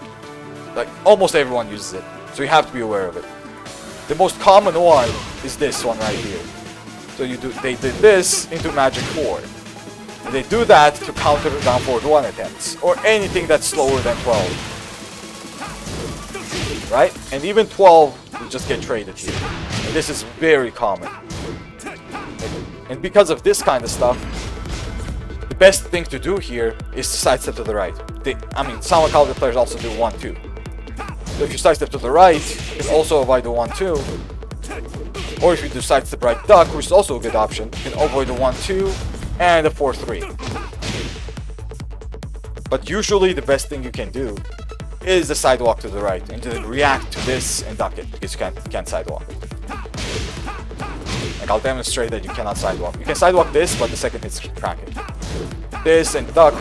Like, almost everyone uses it, so you have to be aware of it. The most common one is this one right here. So they did this into Magic 4. And they do that to counter down forward 1 attempts, or anything that's slower than 12. Right? And even 12 will just get traded here. And this is very common. And because of this kind of stuff, the best thing to do here is to sidestep to the right. Some Claudio players also do 1-2. So if you sidestep to the right, you can also avoid the 1-2. Or if you do sidestep right duck, which is also a good option, you can avoid the 1-2 and the 4-3. But usually the best thing you can do is the sidewalk to the right, and then react to this and duck it, because you can't sidewalk. Like, I'll demonstrate that you cannot sidewalk. You can sidewalk this, but the second hit's crack it. This and duck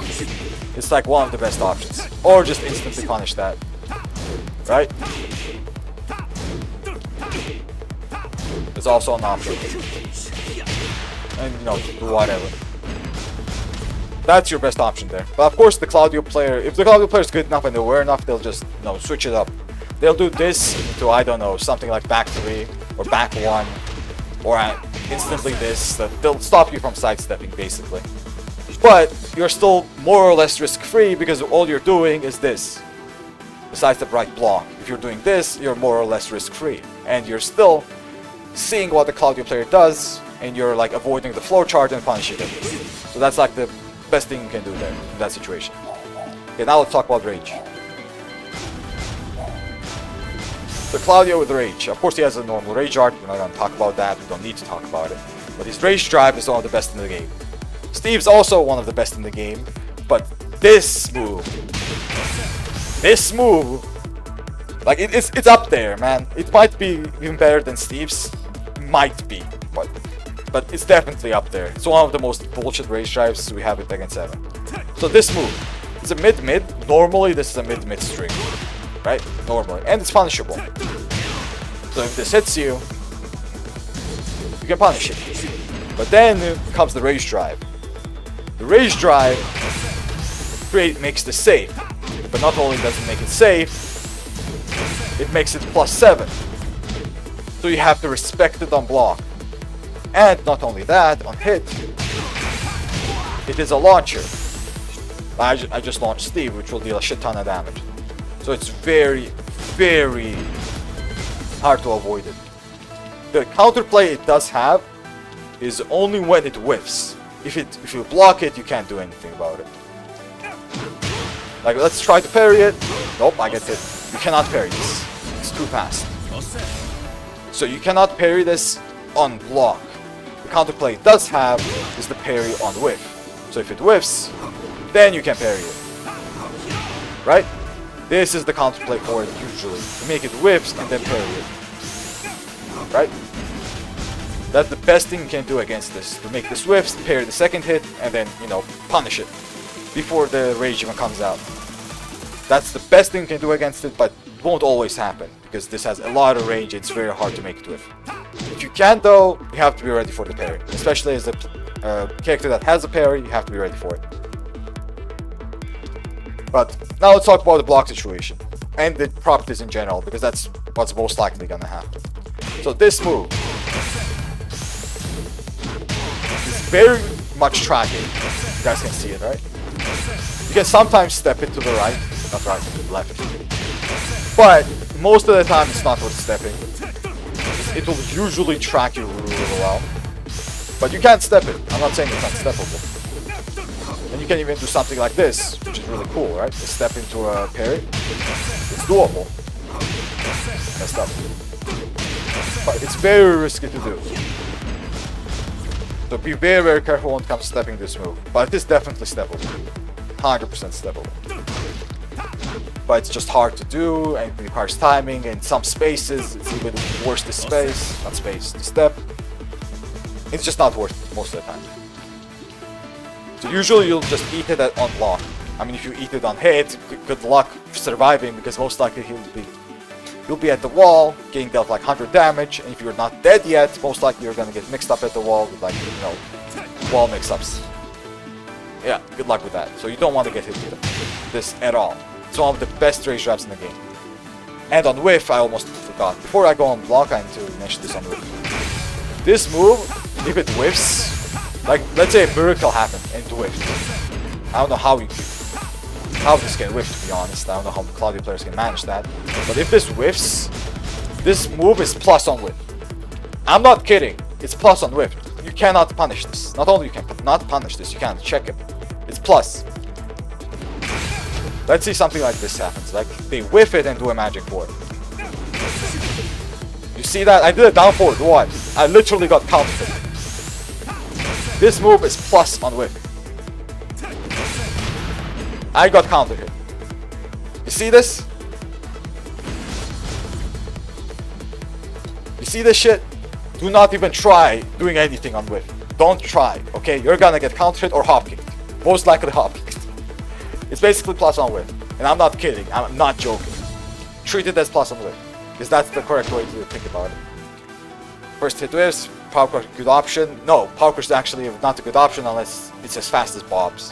is like one of the best options. Or just instantly punish that. Right? It's also an option. And, you know, do whatever. That's your best option there. But of course, the Claudio player, if the Claudio player is good enough and they're aware enough, they'll just, you know, switch it up. They'll do this into, I don't know, something like back 3 or back 1, or instantly this. They'll stop you from sidestepping, basically. But you're still more or less risk-free because all you're doing is this. The sidestep right block. If you're doing this, you're more or less risk-free. And you're still seeing what the Claudio player does, and you're like avoiding the floor charge and punishing it. So that's like the best thing you can do there in that situation. Okay, now let's talk about rage. So Claudio with rage. Of course he has a normal rage art, we're not going to talk about that, we don't need to talk about it. But his rage drive is one of the best in the game. Steve's also one of the best in the game, but this move, like it's up there, man. It might be even better than Steve's, might be, but it's definitely up there. It's one of the most bullshit rage drives we have with Tekken 7. So this move is a mid-mid. Normally this is a mid-mid string, right? Normally, and it's punishable. So if this hits you, you can punish it. But then comes the rage drive. The rage drive makes this safe, but not only does it make it safe, it makes it +7. So you have to respect it on block. And not only that, on hit, it is a launcher. I just launched Steve, which will deal a shit ton of damage. So it's very, very hard to avoid it. The counterplay it does have is only when it whiffs. If you block it, you can't do anything about it. Like, let's try to parry it. Nope, I get hit. You cannot parry this. It's too fast. So you cannot parry this on block. The counterplay it does have is the parry on whiff. So if it whiffs, then you can parry it. Right? This is the counterplay for it usually. You make it whiffs and then parry it. Right? That's the best thing you can do against this. To make this whiffs, parry the second hit, and then, you know, punish it before the rage even comes out. That's the best thing you can do against it, but it won't always happen, because this has a lot of range, it's very hard to make it whiff. If you can though, you have to be ready for the parry. Especially as a character that has a parry, you have to be ready for it. But now let's talk about the block situation, and the properties in general, because that's what's most likely gonna happen. So this move is very much tracking. You guys can see it, right? You can sometimes step it to the right, not right, left. But most of the time it's not worth stepping. It will usually track you really well. But you can't step it. I'm not saying it's unsteppable. And you can even do something like this, which is really cool, right? You step into a parry. It's doable. Messed up. But it's very risky to do. So be very, very careful when it comes to stepping this move. But it is definitely steppable. 100% steppable. But it's just hard to do, and it requires timing, and some spaces, it's even worse to space, not space, to step. It's just not worth it most of the time. So usually you'll just eat it on block. I mean, if you eat it on hit, good luck surviving, because most likely you'll be at the wall, getting dealt like 100 damage, and if you're not dead yet, most likely you're gonna get mixed up at the wall with, like, you know, wall mix-ups. Yeah, good luck with that. So you don't want to get hit with this at all. It's one of the best rage grabs in the game. And on whiff, I almost forgot. Before I go on block, I need to mention this on whiff. This move, if it whiffs, like let's say a miracle happened and it whiffed. I don't know how this can whiff, to be honest. I don't know how Claudio players can manage that. But if this whiffs, this move is plus on whiff. I'm not kidding. It's plus on whiff. You cannot punish this. Not only you can not punish this, you can't check it. It's plus. Let's see something like this happens. Like they whiff it and do a magic forward. You see that? I did a down forward. What? I literally got countered. This move is plus on whiff. I got countered here. You see this? You see this shit? Do not even try doing anything on whiff. Don't try, okay? You're gonna get counter hit or hop kicked. Most likely hop kicked. It's basically plus on whiff. And I'm not kidding, I'm not joking. Treat it as plus on whiff. Because that's the correct way to think about it. First hit whiffs, power crush, good option. No, power crush is actually not a good option unless it's as fast as Bob's.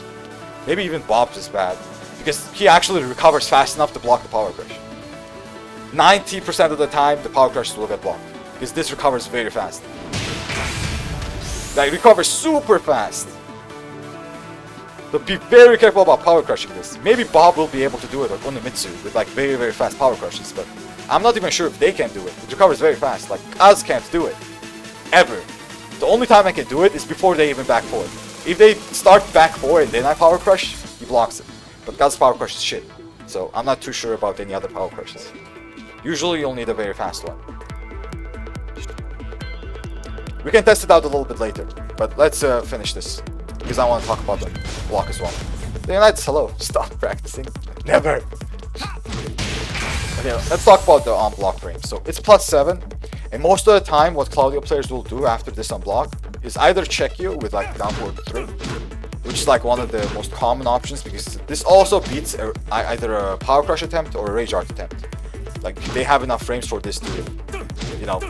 Maybe even Bob's is bad. Because he actually recovers fast enough to block the power crush. 90% of the time, the power crushes will get blocked. Because this recovers very fast. Like, recovers super fast. So be very careful about power crushing this. Maybe Bob will be able to do it, or Onimitsu, with like very, very fast power crushes, but I'm not even sure if they can do it. It recovers very fast. Like, Kaz can't do it. Ever. The only time I can do it is before they even back forward. If they start back forward and then I power crush, he blocks it. But Kaz's power crush is shit. So I'm not too sure about any other power crushes. Usually you'll need a very fast one. We can test it out a little bit later, but let's finish this, because I want to talk about the block as well. The Unites, hello, stop practicing. Never. Okay, let's talk about the on-block frame. So it's +7, and most of the time what Claudio players will do after this on-block is either check you with like down forward 3, which is like one of the most common options, because this also beats either a power crush attempt or a rage art attempt. Like, they have enough frames for this to, you know,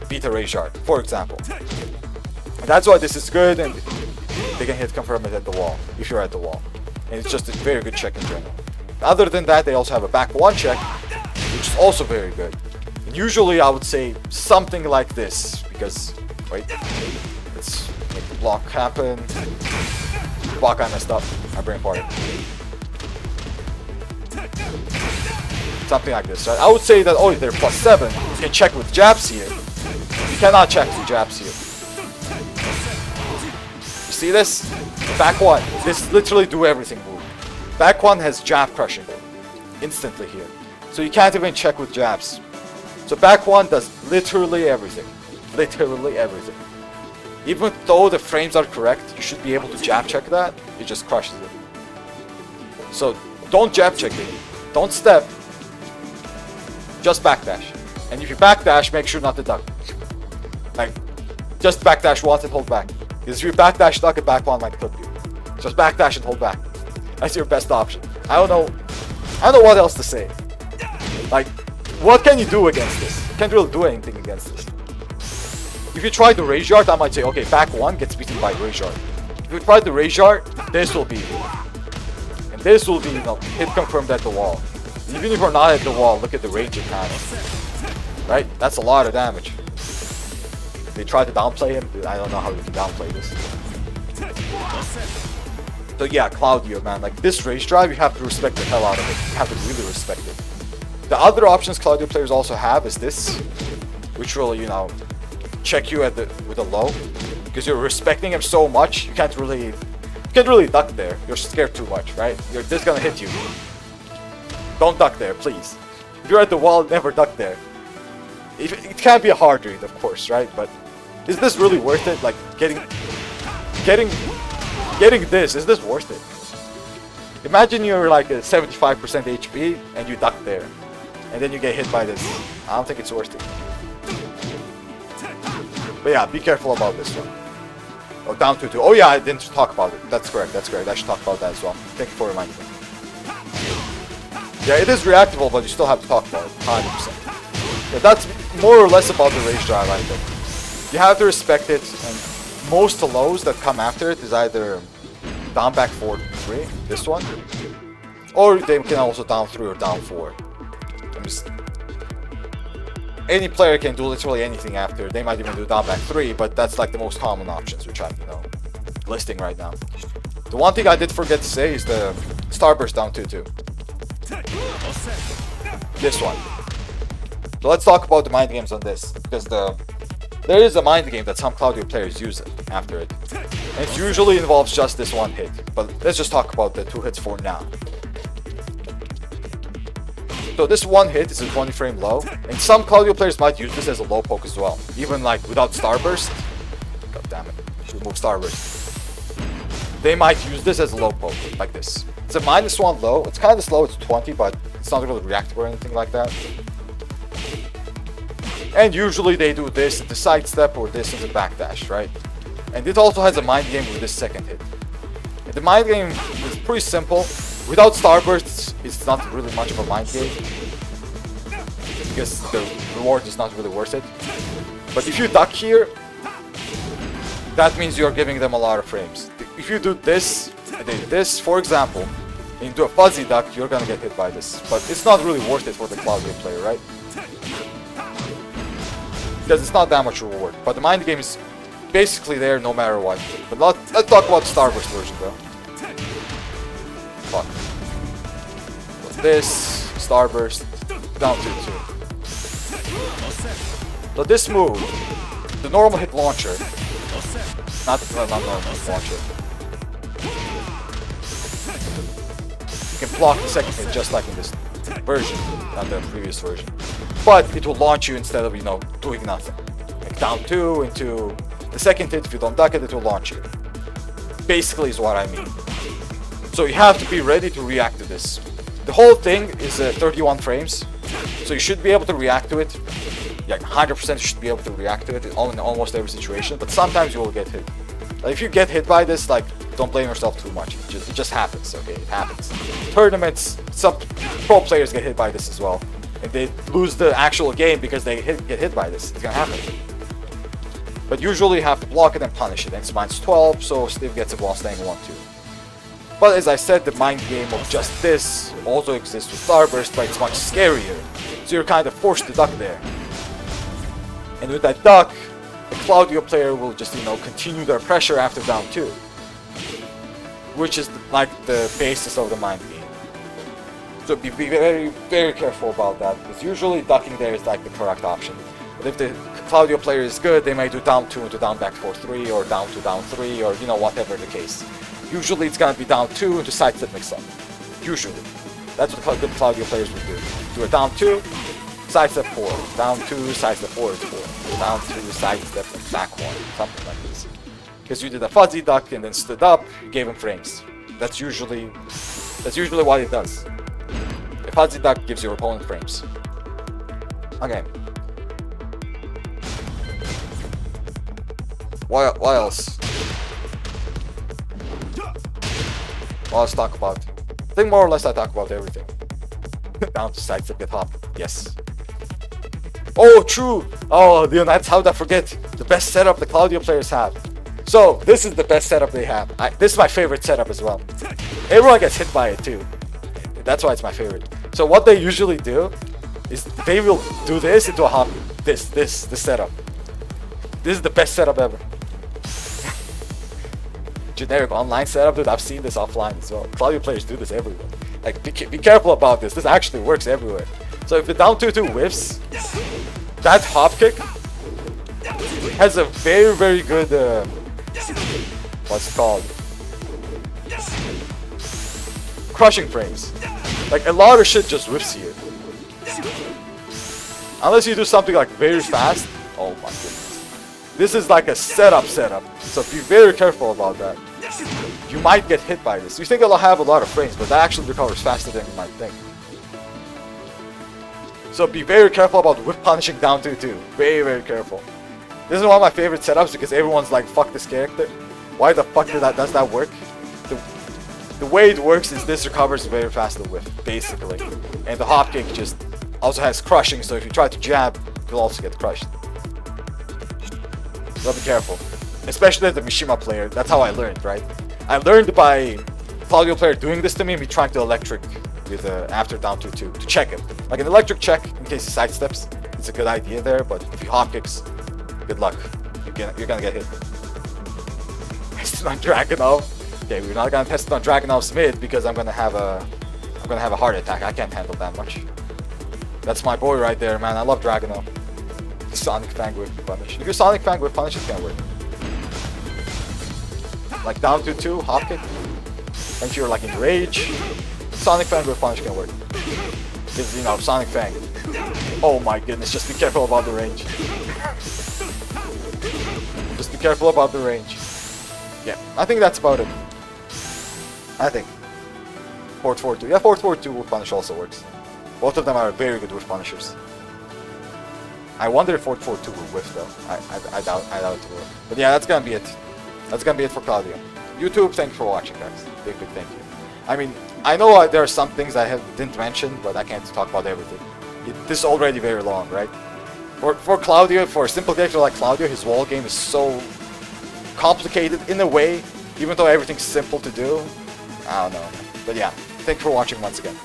beat a rage art, for example. And that's why this is good, and they can hit confirm it at the wall, if you're at the wall. And it's just a very good check in general. Other than that, they also have a back 1 check, which is also very good. And usually I would say something like this, because, wait, let's make the block happen. Block I messed up, my brain farted. Something like this, right? I would say that, oh, they're +7, you can check with jabs here. You cannot check with jabs here. You see this? Back 1, this literally do everything move. Back 1 has jab crushing instantly here. So you can't even check with jabs. So back 1 does literally everything. Literally everything. Even though the frames are correct, you should be able to jab check that. It just crushes it. So don't jab check it. Don't step. Just backdash. And if you backdash, make sure not to duck. Like, just backdash once and hold back. Because if you backdash, duck, and back 1 might clip you. Just backdash and hold back. That's your best option. I don't know what else to say. Like, what can you do against this? You can't really do anything against this. If you try the rage art, I might say, okay, back 1 gets beaten by rage art. If you try the rage art, this will be, and this will be, you know, hit confirmed at the wall. Even if you're not at the wall, look at the range it has. Right? That's a lot of damage. They try to downplay him. I don't know how you can downplay this. So yeah, Claudio, man, like this rage drive, you have to respect the hell out of it. You have to really respect it. The other options Claudio players also have is this, which will, you know, check you at with a low, because you're respecting him so much, you can't really duck there. You're scared too much, right? This is gonna hit you. Don't duck there, please. If you're at the wall, never duck there. It can be a hard read, of course, right? But is this really worth it? Like getting this, is this worth it? Imagine you're like a 75% HP and you duck there, and then you get hit by this. I don't think it's worth it. But yeah, be careful about this one. Oh, down 2-2. Oh yeah, I didn't talk about it. That's correct, that's correct. I should talk about that as well. Thank you for reminding me. Yeah, it is reactable, but you still have to talk about it, 100%. Yeah, that's more or less about the rage drive, I think. You have to respect it, and most lows that come after it is either down back 4-3, this one. Or they can also down 3 or down 4. Any player can do literally anything after. They might even do down back 3, but that's like the most common options which I'm, listing right now. The one thing I did forget to say is the starburst down 2-2. This one. So let's talk about the mind games on this, because there is a mind game that some Claudio players use after it. And it usually involves just this one hit, but let's just talk about the 2 hits for now. So this one hit is a 20 frame low, and some Claudio players might use this as a low poke as well, even like without starburst. God damn it, remove starburst. They might use this as a low poke, like this. It's a -1 low, it's kind of slow, it's 20, but it's not really reactive or anything like that. And usually they do this into sidestep or this into backdash, right? And it also has a mind game with this second hit. And the mind game is pretty simple. Without starbursts, it's not really much of a mind game, because the reward is not really worth it. But if you duck here, that means you're giving them a lot of frames. If you do this, for example, and do a fuzzy duck, you're gonna get hit by this. But it's not really worth it for the Claudio player, right? Because it's not that much reward. But the mind game is basically there no matter what. But let's talk about the starburst version though. Fuck. This, starburst, down 2-2. So this move, the normal hit launcher, not normal hit launcher. You can block the second hit just like in this version, not the previous version. But it will launch you instead of, doing nothing. Like down 2 into the second hit, if you don't duck it, it will launch you. Basically is what I mean. So you have to be ready to react to this. The whole thing is 31 frames, so you should be able to react to it. Yeah, 100% you should be able to react to it in almost every situation, but sometimes you will get hit. If you get hit by this, don't blame yourself too much. It just happens, okay? It happens. Tournaments, some pro players get hit by this as well, and they lose the actual game because they get hit by this. It's gonna happen. But usually you have to block it and punish it, and it's -12, so Steve gets it while staying 1-2. But as I said, the mind game of just this also exists with starburst, but it's much scarier. So you're kind of forced to duck there. And with that duck, the Claudio player will just, continue their pressure after down 2. Which is like the basis of the mind game. So be very, very careful about that, because usually ducking there is like the correct option. But if the Claudio player is good, they may do down 2 into down back 4-3, or down 2, down 3, or whatever the case. Usually it's gonna be down 2 into sidestep mix-up. Usually. That's what good Claudio players would do. Do a down 2, sidestep 4. Down 2, sidestep 4 is 4. Down 2, sidestep back 1. Something like this. Because you did a fuzzy duck and then stood up, you gave him frames. That's usually what it does. A fuzzy duck gives your opponent frames. Okay. What else? Well, let's talk about. I think more or less I talk about everything. Down to sidestep, get hop. Yes. Oh, true. Oh, that's how I forget. The best setup the Claudio players have. So this is the best setup they have. This is my favorite setup as well. Everyone gets hit by it too. That's why it's my favorite. So what they usually do is they will do this into a hop. This setup. This is the best setup ever. Generic online setup, dude. I've seen this offline as well. Claudio players do this everywhere. Be careful about this. This actually works everywhere. So if the down 2-2 whiffs, that hop kick has a very, very good what's it called? Crushing frames. A lot of shit just whiffs here. Unless you do something very fast. Oh my goodness. This is like a setup. So be very careful about that. You might get hit by this. You think it'll have a lot of frames, but that actually recovers faster than you might think. So be very careful about whip punishing down 2-2. Very, very careful. This is one of my favorite setups because everyone's like, fuck this character. Why the fuck does that work? The way it works is this recovers very fast the whip, basically. And the hop kick just also has crushing, so if you try to jab, you'll also get crushed. So be careful. Especially as a Mishima player, that's how I learned, right? I learned by Claudio player doing this to me, me trying to electric with after down 2-2 to check him. Like an electric check in case he sidesteps. It's a good idea there, but if he hop kicks, good luck. You're gonna get hit. Tested on Dragunov. Okay, we're not gonna test it on Dragunov's mid because I'm gonna have a heart attack. I can't handle that much. That's my boy right there, man. I love Dragunov. Sonic Fang Whip punish. If your Sonic Fang Whip punish, it can't work. Like down 2-2, hop kick. And you're like in rage. Sonic Fang Whip punish can work. Because, you know, Sonic Fang. Oh my goodness, just be careful about the range. Just be careful about the range. Yeah, I think that's about it. I think. 4-4-2. Yeah, 4-4-2 Whip Punish also works. Both of them are very good Whip Punishers. I wonder if 4-4-2 will whiff though. I doubt it will. But yeah, that's gonna be it. That's gonna be it for Claudio. YouTube, thanks for watching, guys. Big thank you. I mean, I know there are some things I didn't mention, but I can't talk about everything. This is already very long, right? For Claudio, for a simple character like Claudio, his wall game is so complicated in a way, even though everything's simple to do. I don't know. But yeah, thanks for watching once again.